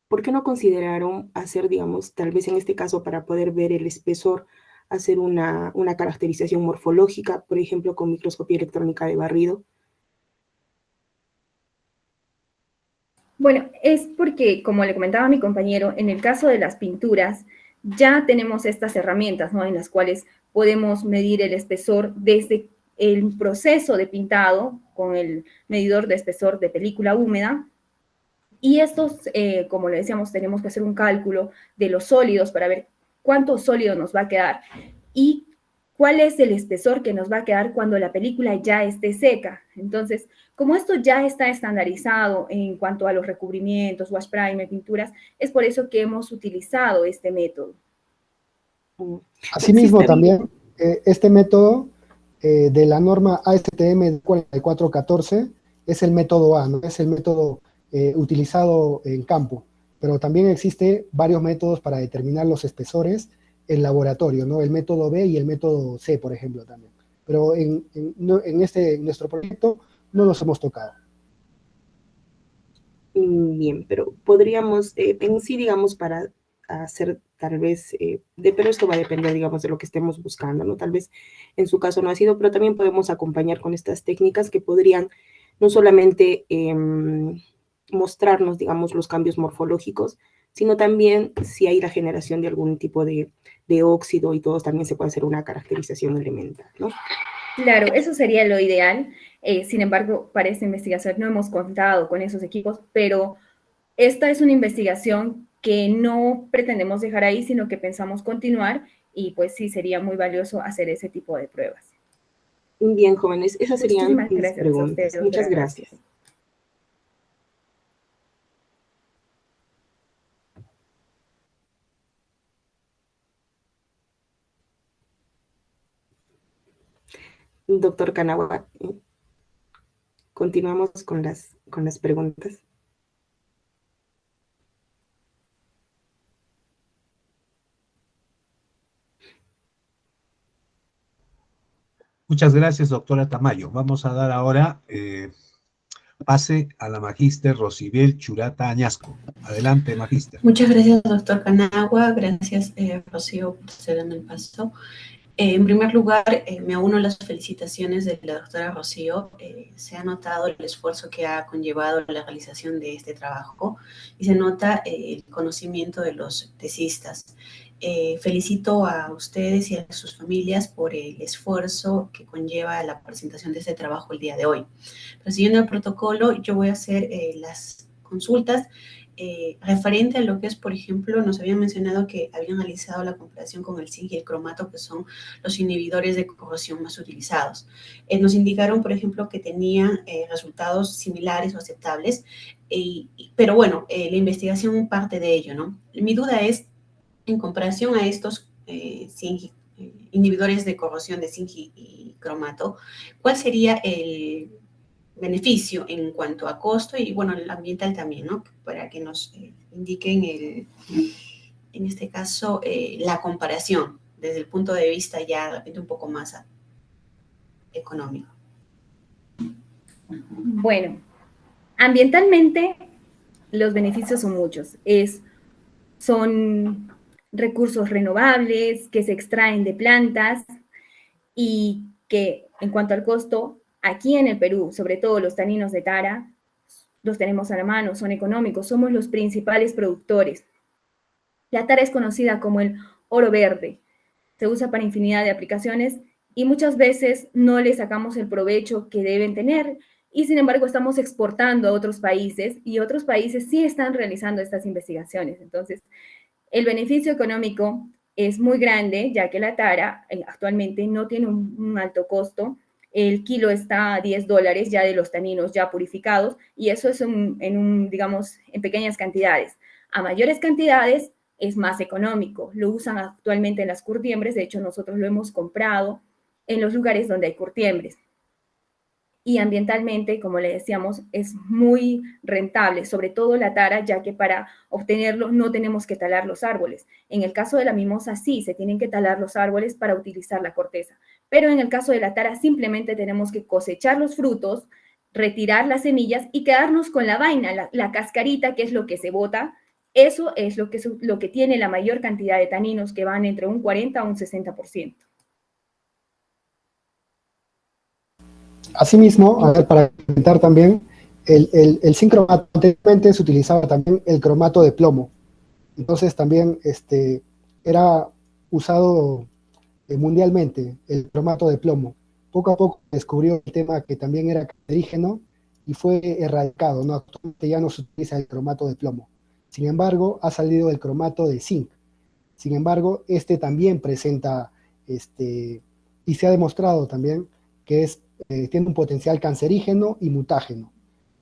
¿por qué no consideraron hacer, digamos, tal vez en este caso para poder ver el espesor, hacer una caracterización morfológica, por ejemplo, con microscopía electrónica de barrido? Bueno, es porque, como le comentaba mi compañero, en el caso de las pinturas, ya tenemos estas herramientas, ¿no? En las cuales podemos medir el espesor desde el proceso de pintado con el medidor de espesor de película húmeda. Y estos, como le decíamos, tenemos que hacer un cálculo de los sólidos para ver cuánto sólido nos va a quedar y cuál es el espesor que nos va a quedar cuando la película ya esté seca. Entonces, como esto ya está estandarizado en cuanto a los recubrimientos, wash primer, pinturas, es por eso que hemos utilizado este método. Asimismo, también este método de la norma ASTM 4414 es el método A, ¿no? Es el método utilizado en campo, pero también existe varios métodos para determinar los espesores en laboratorio, ¿no? El método B y el método C, por ejemplo, también. Pero en nuestro proyecto no los hemos tocado. Bien, pero podríamos, en sí, digamos, para a hacer tal vez, pero esto va a depender, digamos, de lo que estemos buscando, ¿no? Tal vez en su caso no ha sido, pero también podemos acompañar con estas técnicas que podrían no solamente mostrarnos, digamos, los cambios morfológicos, sino también si hay la generación de algún tipo de óxido y todo, también se puede hacer una caracterización elemental, ¿no? Claro, eso sería lo ideal. Sin embargo, para esta investigación no hemos contado con esos equipos, pero esta es una investigación que no pretendemos dejar ahí, sino que pensamos continuar y pues sí, sería muy valioso hacer ese tipo de pruebas. Bien, jóvenes, esas serían Muchísimas mis gracias a ustedes, preguntas. Muchas doctora. gracias. Doctor Kanawat, continuamos con las preguntas. Muchas gracias, doctora Tamayo. Vamos a dar ahora pase a la magíster Rosibel Churata Añasco. Adelante, magíster. Muchas gracias, doctor Canagua. Gracias, Rocío, por cederme el paso. En primer lugar, me uno a las felicitaciones de la doctora Rocío. Se ha notado el esfuerzo que ha conllevado la realización de este trabajo y se nota el conocimiento de los tesistas. Felicito a ustedes y a sus familias por el esfuerzo que conlleva la presentación de este trabajo el día de hoy. Pero siguiendo el protocolo, yo voy a hacer las consultas referente a lo que es, por ejemplo, nos habían mencionado que habían analizado la comparación con el zinc y el cromato, que son los inhibidores de corrosión más utilizados. Nos indicaron, por ejemplo, que tenían resultados similares o aceptables, pero bueno, la investigación parte de ello, ¿no? Mi duda es, en comparación a estos inhibidores de corrosión de zinc y cromato, ¿cuál sería el beneficio en cuanto a costo y, bueno, el ambiental también, ¿no? Para que nos indiquen, en este caso, la comparación desde el punto de vista ya de repente un poco más económico. Bueno, ambientalmente los beneficios son muchos. Son recursos renovables que se extraen de plantas y que en cuanto al costo, aquí en el Perú, sobre todo los taninos de tara, los tenemos a la mano, son económicos, somos los principales productores. La tara es conocida como el oro verde, se usa para infinidad de aplicaciones y muchas veces no le sacamos el provecho que deben tener y sin embargo estamos exportando a otros países y otros países sí están realizando estas investigaciones. Entonces, el beneficio económico es muy grande, ya que la tara actualmente no tiene un alto costo. El kilo está a $10 ya de los taninos ya purificados y eso es digamos, en pequeñas cantidades. A mayores cantidades es más económico. Lo usan actualmente en las curtiembres, de hecho nosotros lo hemos comprado en los lugares donde hay curtiembres. Y ambientalmente, como le decíamos, es muy rentable, sobre todo la tara, ya que para obtenerlo no tenemos que talar los árboles. En el caso de la mimosa sí, se tienen que talar los árboles para utilizar la corteza, pero en el caso de la tara simplemente tenemos que cosechar los frutos, retirar las semillas y quedarnos con la vaina, la cascarita, que es lo que se bota. Eso es lo que tiene la mayor cantidad de taninos, que van entre un 40 a un 60%. Asimismo, a ver, para comentar también, el zinc cromato, anteriormente se utilizaba también el cromato de plomo. Entonces también era usado mundialmente el cromato de plomo. Poco a poco descubrió el tema que también era cancerígeno y fue erradicado, ¿no? Actualmente ya no se utiliza el cromato de plomo. Sin embargo, ha salido el cromato de zinc. Sin embargo, este también presenta, y se ha demostrado también que tiene un potencial cancerígeno y mutágeno.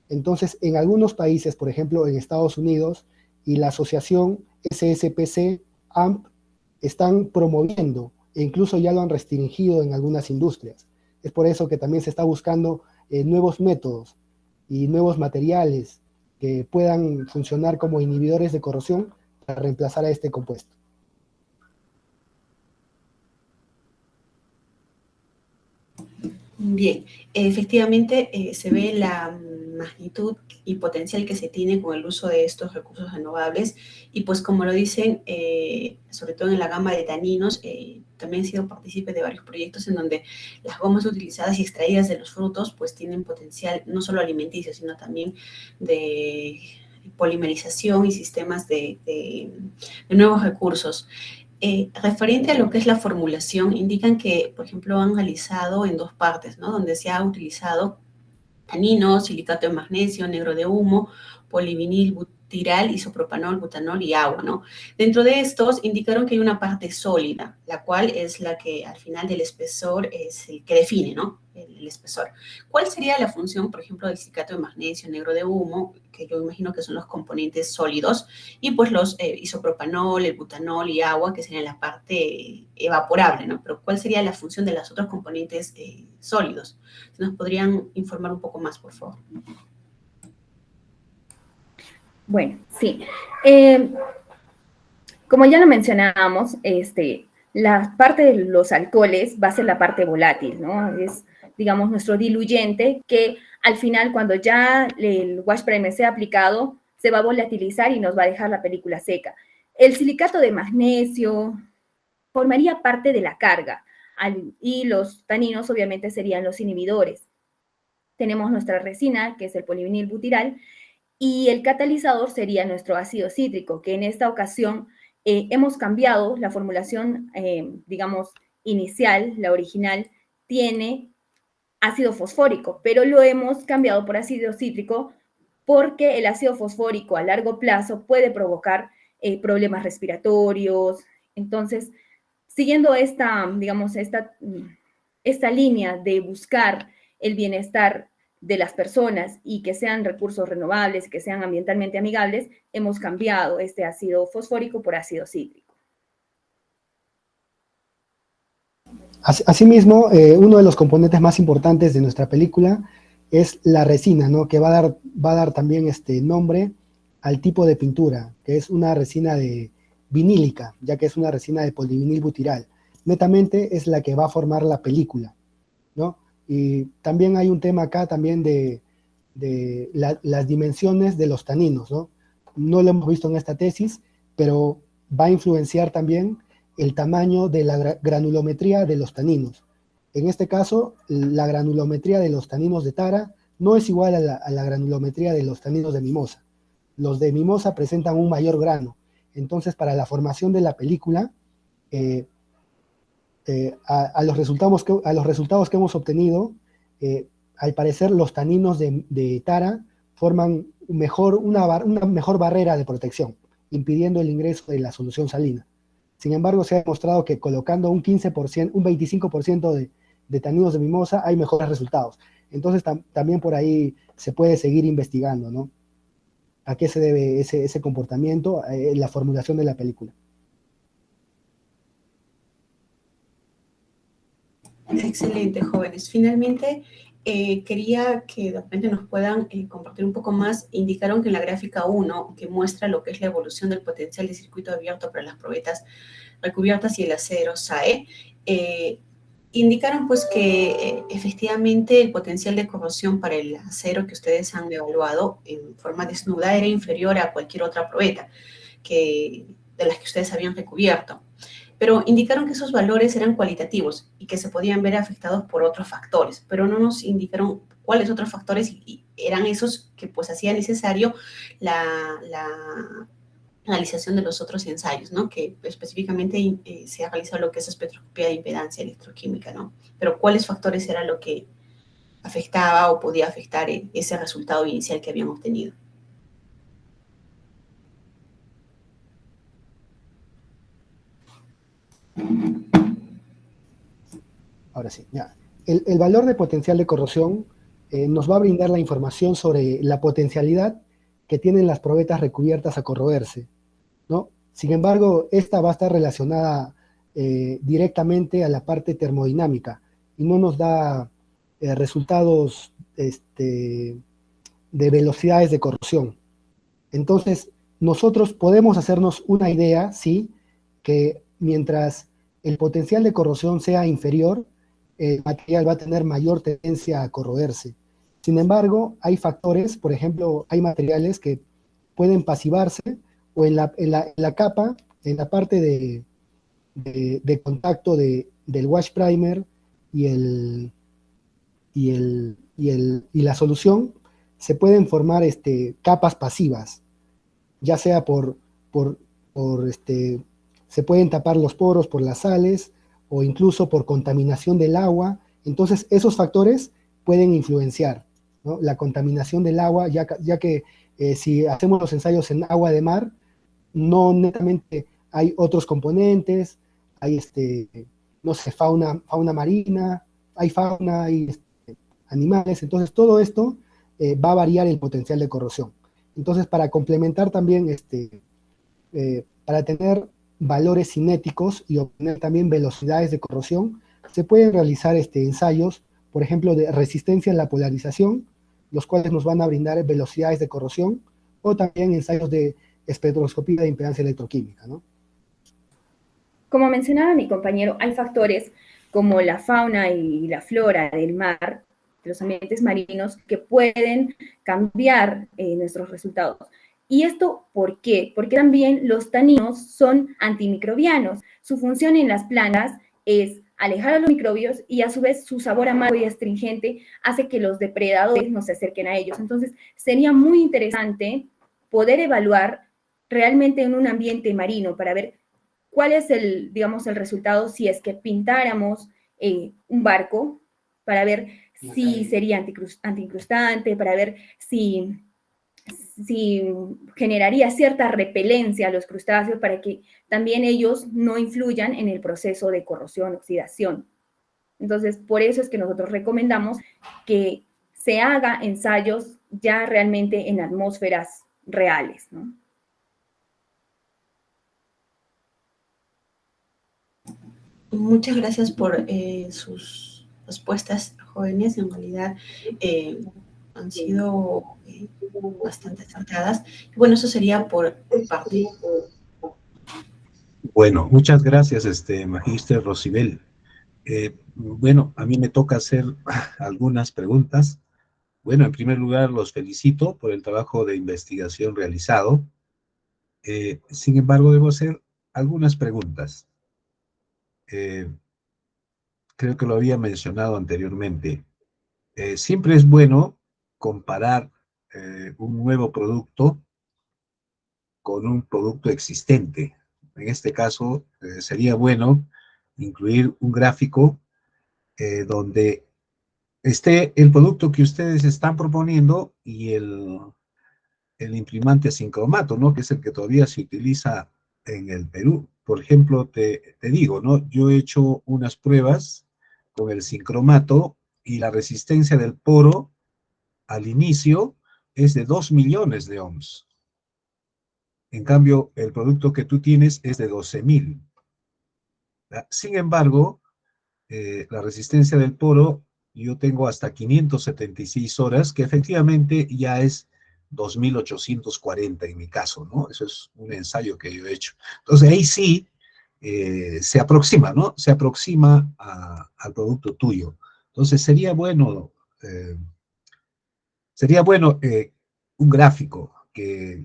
Entonces, en algunos países, por ejemplo, en Estados Unidos, y la asociación SSPC-AMP están promoviendo, e incluso ya lo han restringido en algunas industrias. Es por eso que también se está buscando nuevos métodos y nuevos materiales que puedan funcionar como inhibidores de corrosión para reemplazar a este compuesto. Bien, efectivamente se ve la magnitud y potencial que se tiene con el uso de estos recursos renovables. Y pues como lo dicen, sobre todo en la gama de taninos, también he sido partícipe de varios proyectos en donde las gomas utilizadas y extraídas de los frutos pues tienen potencial no solo alimenticio, sino también de polimerización y sistemas de nuevos recursos. Referente a lo que es la formulación, indican que, por ejemplo, han realizado en dos partes, ¿no? Donde se ha utilizado taninos, silicato de magnesio, negro de humo, polivinil butiral, isopropanol, butanol y agua, ¿no? Dentro de estos indicaron que hay una parte sólida, la cual es la que al final del espesor es el que define, ¿no? El espesor. ¿Cuál sería la función, por ejemplo, del silicato de magnesio, negro de humo, que yo imagino que son los componentes sólidos, y pues los isopropanol, el butanol y agua, que serían la parte evaporable, ¿no? Pero ¿cuál sería la función de los otros componentes sólidos? ¿Nos podrían informar un poco más, por favor? Bueno, sí. Como ya lo mencionábamos, la parte de los alcoholes va a ser la parte volátil, ¿no? Es, digamos, nuestro diluyente que al final, cuando ya el wash primer sea aplicado, se va a volatilizar y nos va a dejar la película seca. El silicato de magnesio formaría parte de la carga y los taninos obviamente serían los inhibidores. Tenemos nuestra resina, que es el polivinil butyral, y el catalizador sería nuestro ácido cítrico, que en esta ocasión hemos cambiado la formulación, digamos, inicial, la original, tiene ácido fosfórico, pero lo hemos cambiado por ácido cítrico porque el ácido fosfórico a largo plazo puede provocar problemas respiratorios. Entonces, siguiendo esta, digamos, esta línea de buscar el bienestar de las personas y que sean recursos renovables, que sean ambientalmente amigables, hemos cambiado este ácido fosfórico por ácido cítrico. Asimismo, uno de los componentes más importantes de nuestra película es la resina, ¿no? Que va a dar también nombre al tipo de pintura, que es una resina vinílica, ya que es una resina de polivinil butyral. Netamente es la que va a formar la película, ¿no? Y también hay un tema acá también de las dimensiones de los taninos, ¿no? No lo hemos visto en esta tesis, pero va a influenciar también el tamaño de la granulometría de los taninos. En este caso, la granulometría de los taninos de tara no es igual a la granulometría de los taninos de mimosa. Los de mimosa presentan un mayor grano. Entonces, para la formación de la película, a los resultados que hemos obtenido, al parecer los taninos de tara forman una mejor barrera de protección, impidiendo el ingreso de la solución salina. Sin embargo, se ha demostrado que colocando un 15%, un 25% de taninos de mimosa hay mejores resultados. Entonces también por ahí se puede seguir investigando, ¿no? ¿A qué se debe ese comportamiento en la formulación de la película? Excelente, jóvenes. Finalmente, quería que de repente nos puedan compartir un poco más. Indicaron que en la gráfica 1, que muestra lo que es la evolución del potencial de circuito abierto para las probetas recubiertas y el acero SAE, indicaron pues que efectivamente el potencial de corrosión para el acero que ustedes han evaluado en forma desnuda era inferior a cualquier otra probeta de las que ustedes habían recubierto. Pero indicaron que esos valores eran cualitativos y que se podían ver afectados por otros factores, pero no nos indicaron cuáles otros factores y eran esos que pues hacía necesario la realización de los otros ensayos, ¿no? Que específicamente se ha realizado lo que es espectroscopía de impedancia electroquímica, ¿no? Pero ¿cuáles factores era lo que afectaba o podía afectar ese resultado inicial que habían obtenido? Ahora sí, ya. El valor de potencial de corrosión nos va a brindar la información sobre la potencialidad que tienen las probetas recubiertas a corroerse, ¿no? Sin embargo, esta va a estar relacionada directamente a la parte termodinámica y no nos da resultados de velocidades de corrosión. Entonces, nosotros podemos hacernos una idea, sí, que mientras el potencial de corrosión sea inferior, el material va a tener mayor tendencia a corroerse. Sin embargo, hay factores, por ejemplo, hay materiales que pueden pasivarse o en la capa, en la parte de contacto del wash primer y, y la solución, se pueden formar capas pasivas, ya sea por, se pueden tapar los poros por las sales o incluso por contaminación del agua. Entonces, esos factores pueden influenciar, ¿no? La contaminación del agua, ya que si hacemos los ensayos en agua de mar, no netamente hay otros componentes, hay no sé, fauna marina, hay fauna, hay animales, entonces todo esto va a variar el potencial de corrosión. Entonces, para complementar también, para tener valores cinéticos y obtener también velocidades de corrosión, se pueden realizar ensayos, por ejemplo, de resistencia en la polarización, los cuales nos van a brindar velocidades de corrosión, o también ensayos de espectroscopía de impedancia electroquímica, ¿no? Como mencionaba mi compañero, hay factores como la fauna y la flora del mar, de los ambientes marinos, que pueden cambiar nuestros resultados. ¿Y esto por qué? Porque también los taninos son antimicrobianos. Su función en las plantas es alejar a los microbios y a su vez su sabor amargo y astringente hace que los depredadores no se acerquen a ellos. Entonces, sería muy interesante poder evaluar realmente en un ambiente marino para ver cuál es digamos, el resultado si es que pintáramos un barco para ver si sería antiincrustante, para ver si generaría cierta repelencia a los crustáceos para que también ellos no influyan en el proceso de corrosión, oxidación. Entonces, por eso es que nosotros recomendamos que se haga ensayos ya realmente en atmósferas reales, ¿no? Muchas gracias por sus respuestas, jóvenes. En realidad han sido bastante acertadas. Bueno, eso sería por parte. Bueno, muchas gracias, Magíster Rosibel. Bueno, a mí me toca hacer algunas preguntas. Bueno, en primer lugar, los felicito por el trabajo de investigación realizado. Sin embargo, debo hacer algunas preguntas. Creo que lo había mencionado anteriormente. Siempre es bueno comparar un nuevo producto con un producto existente. En este caso, sería bueno incluir un gráfico donde esté el producto que ustedes están proponiendo y el imprimante sincromato, ¿no? Que es el que todavía se utiliza en el Perú. Por ejemplo, te digo, ¿no? Yo he hecho unas pruebas con el sincromato y la resistencia del poro al inicio es de 2 millones de ohms. En cambio, el producto que tú tienes es de 12.000. Sin embargo, la resistencia del poro, yo tengo hasta 576 horas, que efectivamente ya es 2.840 en mi caso, ¿no? Eso es un ensayo que yo he hecho. Entonces ahí sí se aproxima, ¿no? Se aproxima al producto tuyo. Entonces sería bueno un gráfico que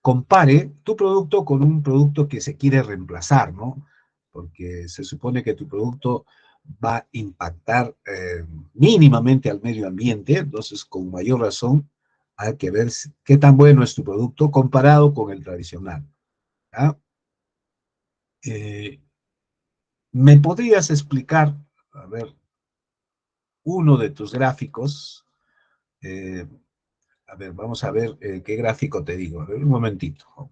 compare tu producto con un producto que se quiere reemplazar, ¿no? Porque se supone que tu producto va a impactar mínimamente al medio ambiente, entonces con mayor razón hay que ver qué tan bueno es tu producto comparado con el tradicional. ¿Ya? ¿Me podrías explicar, a ver, uno de tus gráficos? A ver, vamos a ver qué gráfico te digo. A ver, un momentito.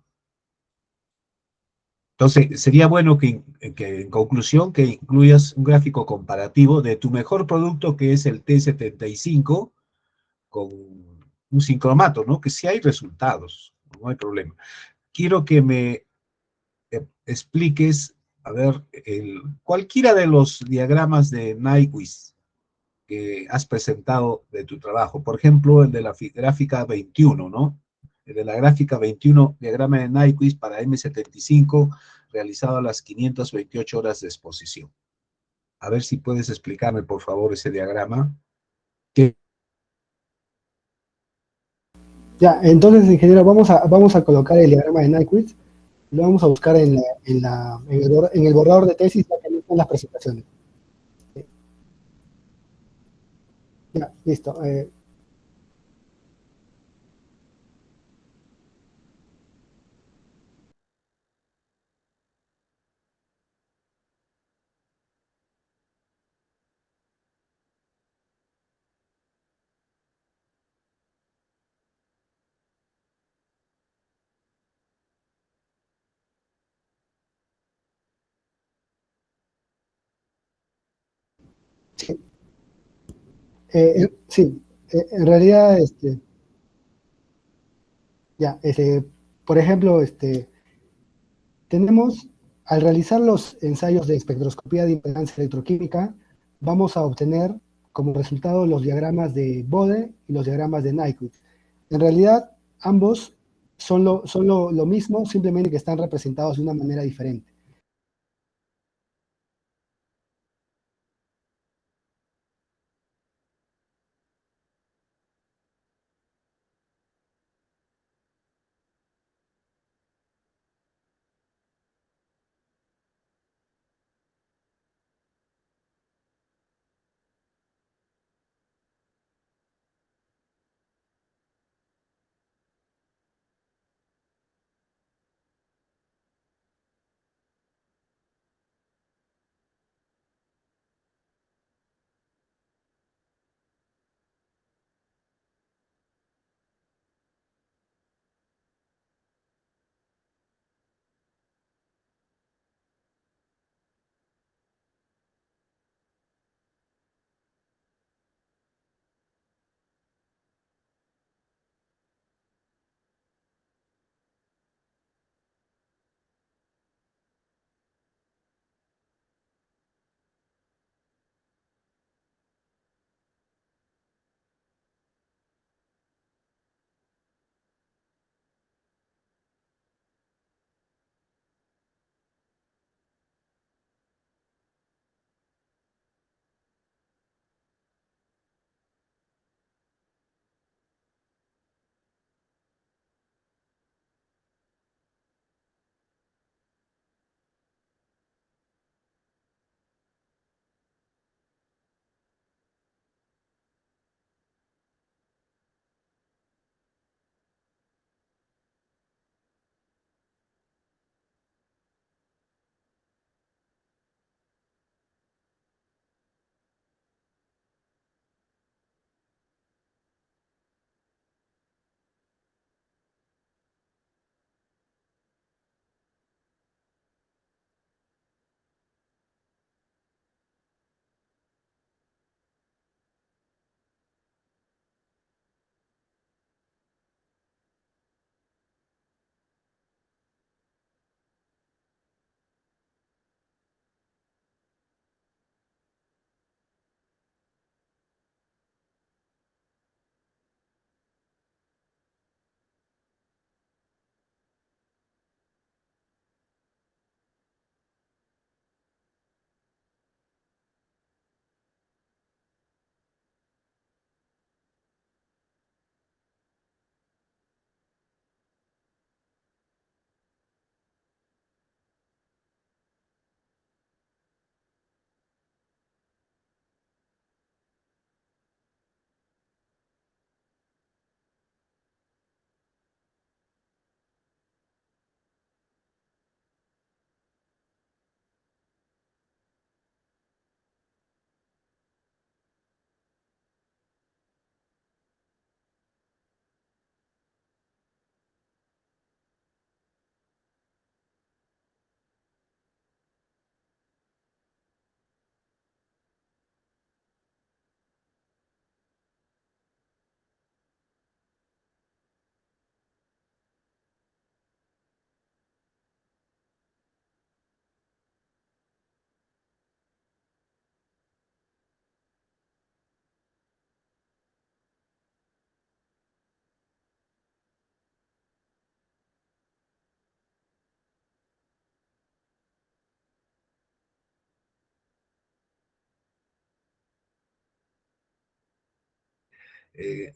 Entonces, sería bueno que en conclusión que incluyas un gráfico comparativo de tu mejor producto, que es el T75, con un sincromato, ¿no? Que sí hay resultados, no hay problema. Quiero que me expliques, a ver, cualquiera de los diagramas de Nyquist que has presentado de tu trabajo. Por ejemplo, el de la gráfica 21, ¿no? El de la gráfica 21, diagrama de Nyquist para M75, realizado a las 528 horas de exposición. A ver si puedes explicarme, por favor, ese diagrama. Ya, entonces, ingeniero, vamos a colocar el diagrama de Nyquist, lo vamos a buscar en el borrador de tesis, ya que no están las presentaciones. Ya, listo. Sí, sí, en realidad, ya, por ejemplo, tenemos, al realizar los ensayos de espectroscopía de impedancia electroquímica, vamos a obtener como resultado los diagramas de Bode y los diagramas de Nyquist. En realidad, ambos son lo mismo, simplemente que están representados de una manera diferente.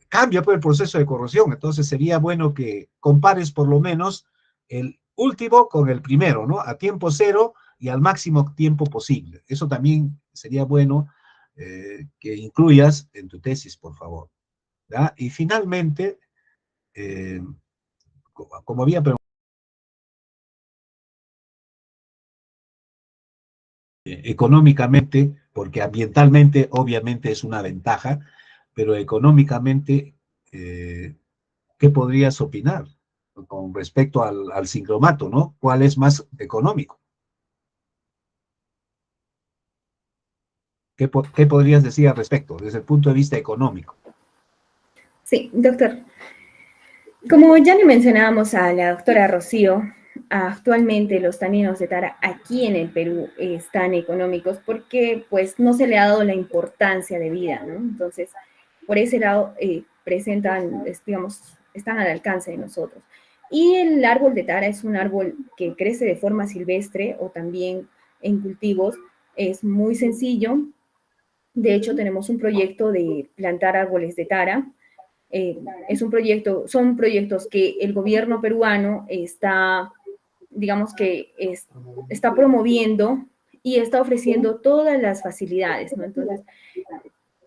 cambia pues, el proceso de corrosión. Entonces sería bueno que compares por lo menos el último con el primero, ¿no? A tiempo cero y al máximo tiempo posible. Eso también sería bueno que incluyas en tu tesis, por favor. ¿Ya? Y finalmente, como había preguntado, económicamente, porque ambientalmente obviamente es una ventaja, pero económicamente, ¿qué podrías opinar con respecto al sincromato, ¿no? ¿Cuál es más económico? ¿Qué podrías decir al respecto desde el punto de vista económico? Sí, doctor. Como ya le mencionábamos a la doctora Rocío, actualmente los taninos de tara aquí en el Perú están económicos porque pues no se le ha dado la importancia de vida, ¿no? Entonces, por ese lado presentan, digamos, están al alcance de nosotros. Y el árbol de tara es un árbol que crece de forma silvestre o también en cultivos. Es muy sencillo. De hecho, tenemos un proyecto de plantar árboles de tara. Son proyectos que el gobierno peruano está, digamos que está promoviendo y está ofreciendo todas las facilidades, ¿no? Entonces,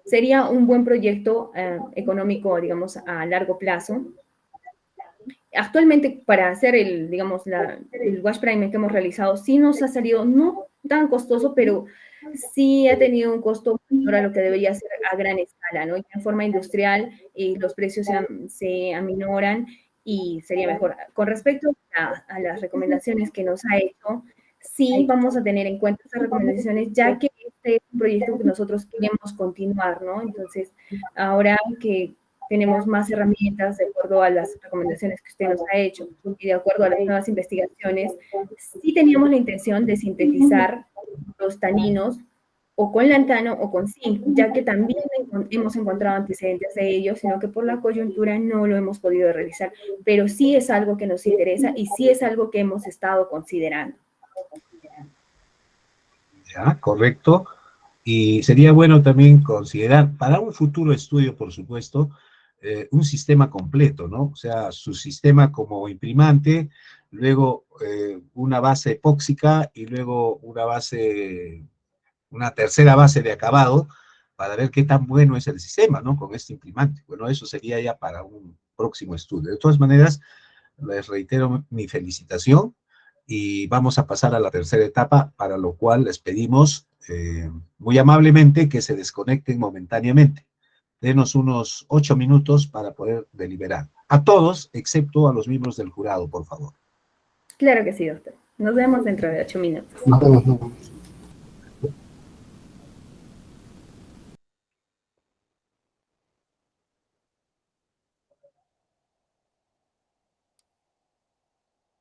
sería un buen proyecto económico, digamos, a largo plazo. Actualmente, para hacer digamos, el wash primer que hemos realizado, sí nos ha salido no tan costoso, pero sí ha tenido un costo menor a lo que debería ser a gran escala, ¿no? Y en forma industrial, los precios se aminoran y sería mejor. Con respecto a las recomendaciones que nos ha hecho, sí vamos a tener en cuenta esas recomendaciones, ya que este es un proyecto que nosotros queremos continuar, ¿no? Entonces, ahora que tenemos más herramientas de acuerdo a las recomendaciones que usted nos ha hecho y de acuerdo a las nuevas investigaciones, sí teníamos la intención de sintetizar los taninos o con lantano o con zinc, ya que también hemos encontrado antecedentes de ellos, sino que por la coyuntura no lo hemos podido realizar, pero sí es algo que nos interesa y sí es algo que hemos estado considerando. Ya, correcto. Y sería bueno también considerar, para un futuro estudio, por supuesto, un sistema completo, ¿no? O sea, su sistema como imprimante, luego una base epóxica y luego una tercera base de acabado, para ver qué tan bueno es el sistema, ¿no? Con este imprimante. Bueno, eso sería ya para un próximo estudio. De todas maneras, les reitero mi felicitación y vamos a pasar a la tercera etapa, para lo cual les pedimos muy amablemente que se desconecten momentáneamente. Denos unos 8 minutos para poder deliberar. A todos, excepto a los miembros del jurado, por favor. Claro que sí, doctor. Nos vemos dentro de 8 minutos. Nos vemos, nos vemos.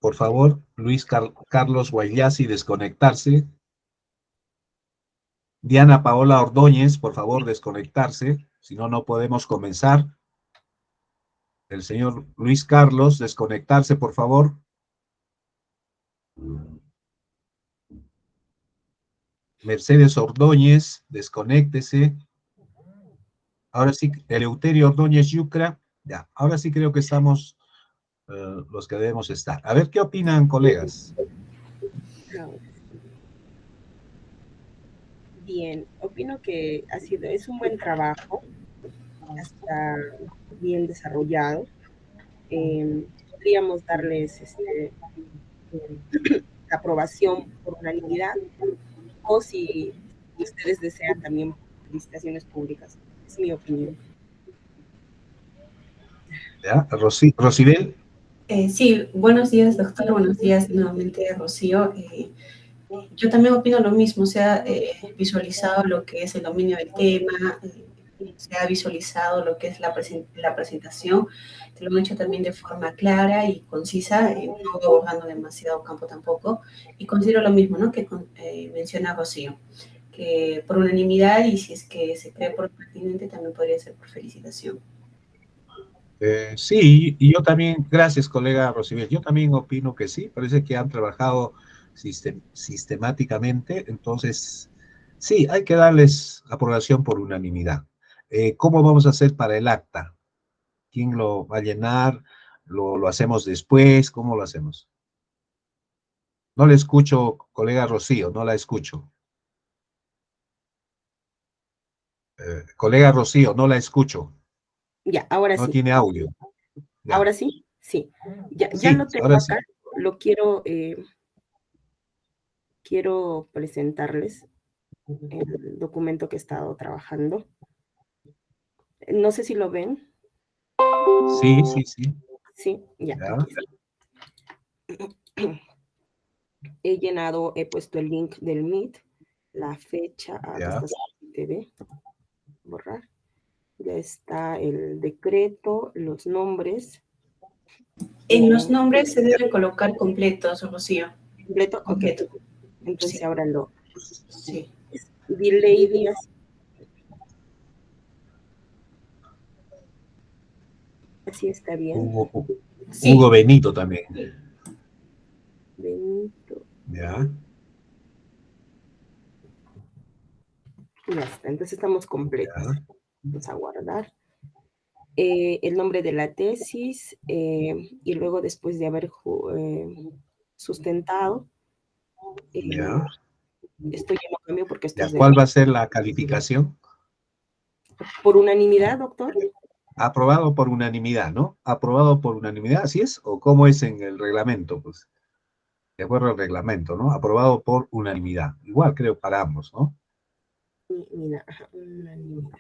Por favor, Luis Carlos Guayasi, desconectarse. Diana Paola Ordóñez, por favor, desconectarse. Si no, no podemos comenzar. El señor Luis Carlos, desconectarse, por favor. Mercedes Ordóñez, desconéctese. Ahora sí, Eleuterio Ordóñez Yucra. Ya, ahora sí creo que estamos los que debemos estar. A ver, ¿qué opinan, colegas? Bien, opino que es un buen trabajo, está bien desarrollado. Podríamos darles la aprobación por unanimidad, o si ustedes desean también felicitaciones públicas. Es mi opinión. ¿Ya? Rosibel. Sí, buenos días, doctor. Buenos días nuevamente, Rocío. Yo también opino lo mismo. Se ha visualizado lo que es el dominio del tema, se ha visualizado lo que es la presentación, que lo han hecho también de forma clara y concisa, no abordando demasiado campo tampoco. Y considero lo mismo, ¿no?, que menciona Rocío, que por unanimidad, y si es que se cree por pertinente, también podría ser por felicitación. Sí, y yo también, gracias colega Rosibel, yo también opino que sí, parece que han trabajado sistemáticamente, entonces sí, hay que darles aprobación por unanimidad. ¿Cómo vamos a hacer para el acta? ¿Quién lo va a llenar? ¿Lo hacemos después? ¿Cómo lo hacemos? No le escucho, colega Rocío, no la escucho. Colega Rocío, no la escucho. Ya, ahora No sí. tiene audio. Ya. ¿Ahora sí? Sí. Ya Sí, lo tengo ahora sí. acá. Lo quiero presentarles el documento que he estado trabajando. No sé si lo ven. Sí, sí, sí. Sí, ya, Ya. aquí está. He puesto el link del Meet, la fecha, acá Ya. está TV, borrar. Ya está el decreto, los nombres. En los nombres se debe colocar completos, Rocío. ¿Completo? Ok. Completo. Entonces Sí. ahora lo... Sí. Delay Díaz. Así está bien. Sí. Hugo Benito también. Benito. Ya. Ya está. Entonces estamos completos. Ya. Vamos a guardar. El nombre de la tesis y luego después de haber sustentado, Ya. esto ya no cambió porque esto Ya. es de ¿Cuál va a ser la calificación? por unanimidad, doctor. Aprobado por unanimidad, ¿no? Aprobado por unanimidad, ¿así es? ¿O cómo es en el reglamento? Pues, de acuerdo al reglamento, ¿no? Aprobado por unanimidad. Igual creo para ambos, ¿no? Mira, unanimidad.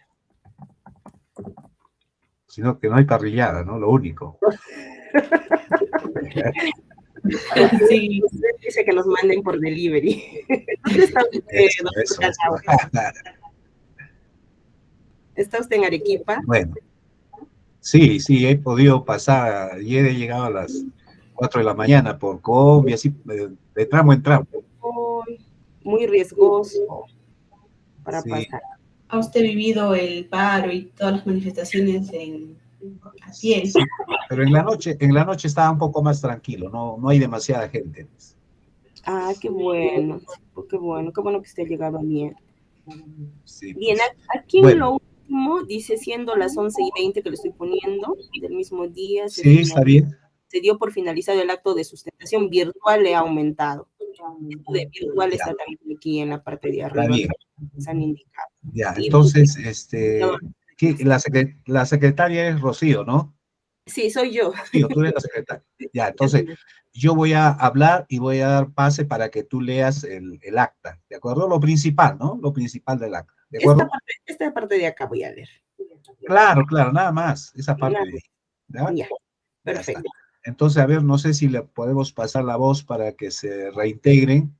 Sino que no hay parrillada, ¿no? Lo único. Sí, usted dice que los manden por delivery. ¿Dónde está usted, doctor Eso. Canagua? ¿Está usted en Arequipa? Bueno, sí, he podido pasar. Ayer he llegado a las 4 de la mañana por combi, así, de tramo en tramo. Muy riesgoso para Sí. pasar. ¿Ha usted vivido el paro y todas las manifestaciones a pie? Sí, pero en la noche estaba un poco más tranquilo, no hay demasiada gente. Ah, qué bueno, qué bueno que usted ha llegado bien. Sí, Bien, pues. aquí Bueno. en lo último dice siendo las 11:20 que le estoy poniendo del mismo día. Sí, está bien. Se dio por finalizado el acto de sustentación virtual, le ha aumentado. Esto de virtual está también aquí en la parte de arriba. Está bien. Se han indicado. Ya, entonces, la secretaria es Rocío, ¿no? Sí, soy yo. Rocío, tú eres la secretaria. Ya, entonces, yo voy a hablar y voy a dar pase para que tú leas el acta, ¿de acuerdo? Lo principal, ¿no? Lo principal del acta, ¿de acuerdo? Esta parte de acá voy a leer. Claro, nada más, esa parte de ahí. ¿Ya? Ya, perfecto. Ya. Entonces, a ver, no sé si le podemos pasar la voz para que se reintegren.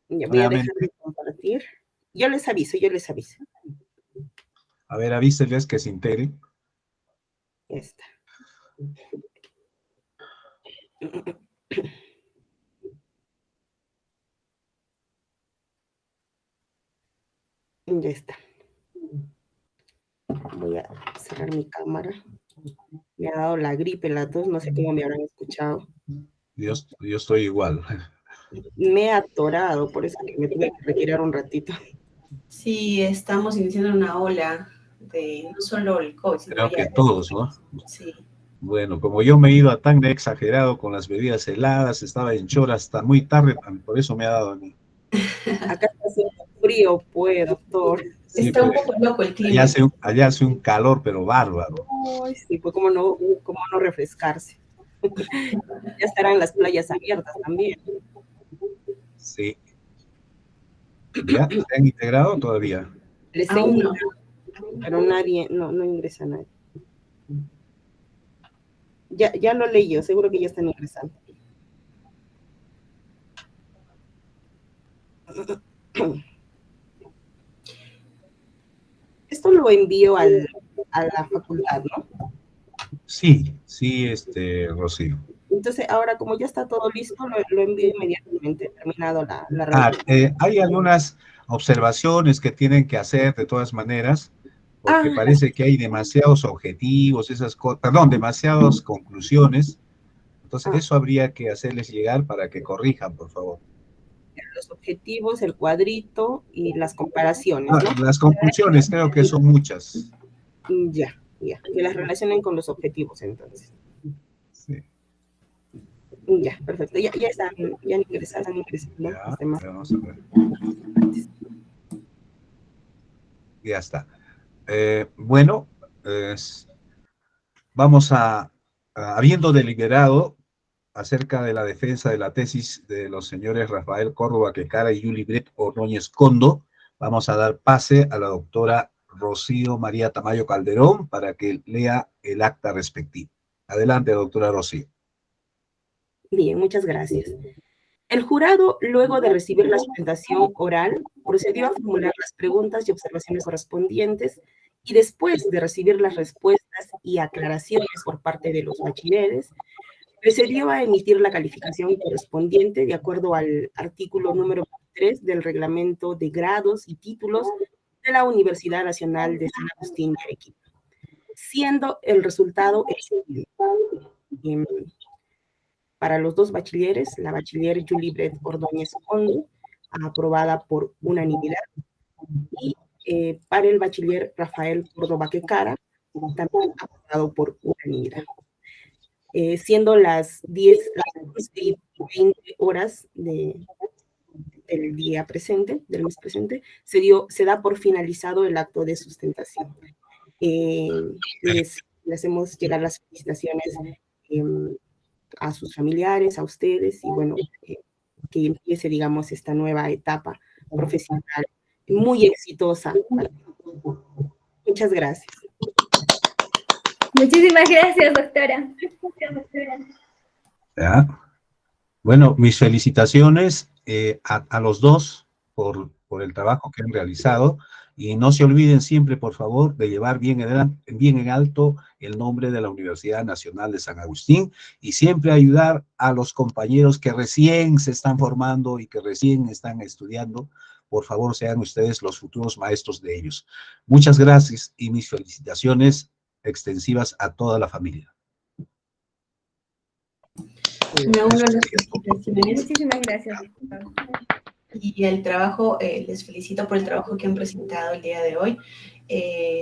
Ya voy a dejar de compartir. Yo les aviso. A ver, avíseles que se integren. Ya está. Ya está. Voy a cerrar mi cámara. Me ha dado la gripe, la tos, no sé cómo me habrán escuchado. Yo estoy igual. Me he atorado, por eso que me tuve que retirar un ratito. Sí, estamos iniciando una ola de no solo el COVID, sino Creo ya que todos, ¿no? Sí. Bueno, como yo me he ido a tan exagerado con las bebidas heladas, estaba en Chora hasta muy tarde, por eso me ha dado a mí. Acá está haciendo frío, pues, doctor. Sí, está un poco loco el clima. Allá hace un calor, pero bárbaro. Ay, sí, pues cómo no refrescarse. Ya estarán las playas abiertas también. Sí. ¿Ya? ¿Se han integrado todavía? Les he invitado, pero nadie, no ingresa nadie. Ya lo leí yo, seguro que ya están ingresando. Esto lo envío a la facultad, ¿no? Sí, Rocío. Entonces, ahora como ya está todo listo, lo envío inmediatamente, terminado la reunión. Hay algunas observaciones que tienen que hacer de todas maneras, porque parece que hay demasiados objetivos, demasiadas conclusiones. Entonces, eso habría que hacerles llegar para que corrijan, por favor. Los objetivos, el cuadrito y las comparaciones, ¿no? Las conclusiones creo que son muchas. Ya, que las relacionen con los objetivos, entonces. Sí. Ya, perfecto. Ya están ingresados, Ya, los demás. vamos a ver. Ya está. Bueno, vamos habiendo deliberado acerca de la defensa de la tesis de los señores Rafael Córdoba Quecara y Yulibret Ordóñez Condo, vamos a dar pase a la doctora Rocío María Tamayo Calderón para que lea el acta respectivo. Adelante, doctora Rocío. Bien, muchas gracias. El jurado, luego de recibir la sustentación oral, procedió a formular las preguntas y observaciones correspondientes y después de recibir las respuestas y aclaraciones por parte de los bachilleres, procedió a emitir la calificación correspondiente de acuerdo al artículo número 3 del reglamento de grados y títulos de la Universidad Nacional de San Agustín de Arequipa, siendo el resultado el siguiente. Para los dos bachilleres, la bachiller Yulibret Ordóñez Condo, aprobada por unanimidad, y para el bachiller Rafael Córdoba Quecara, también aprobado por unanimidad. Siendo las 11:20 horas del día presente, del mes presente, se da por finalizado el acto de sustentación. Les hacemos llegar las felicitaciones a sus familiares, a ustedes, y bueno, que empiece, digamos, esta nueva etapa profesional muy exitosa. Muchas gracias. Muchísimas gracias, doctora. ¿Ya? Bueno, mis felicitaciones a los dos por el trabajo que han realizado, y no se olviden siempre, por favor, de llevar bien en alto el nombre de la Universidad Nacional de San Agustín, y siempre ayudar a los compañeros que recién se están formando y que recién están estudiando. Por favor, sean ustedes los futuros maestros de ellos. Muchas gracias y mis felicitaciones extensivas a toda la familia. Me uno a las felicitaciones. Muchísimas gracias. Y el trabajo, les felicito por el trabajo que han presentado el día de hoy.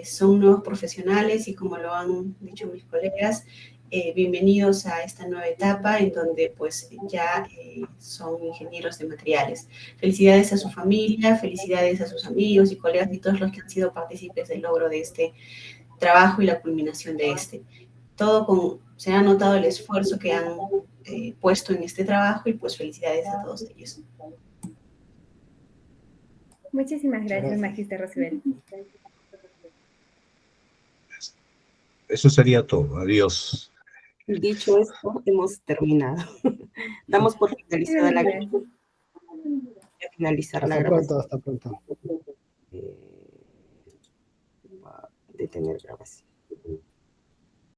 Son nuevos profesionales y, como lo han dicho mis colegas, bienvenidos a esta nueva etapa en donde pues ya son ingenieros de materiales. Felicidades a su familia, felicidades a sus amigos y colegas y todos los que han sido partícipes del logro de este trabajo y la culminación de este. Se ha notado el esfuerzo que han puesto en este trabajo, y pues felicidades a todos ellos. Muchísimas gracias, Magíster Rosibel. Eso sería todo. Adiós. Dicho esto, hemos terminado. Damos por finalizada la grabación. Hasta pronto. Detener grabación.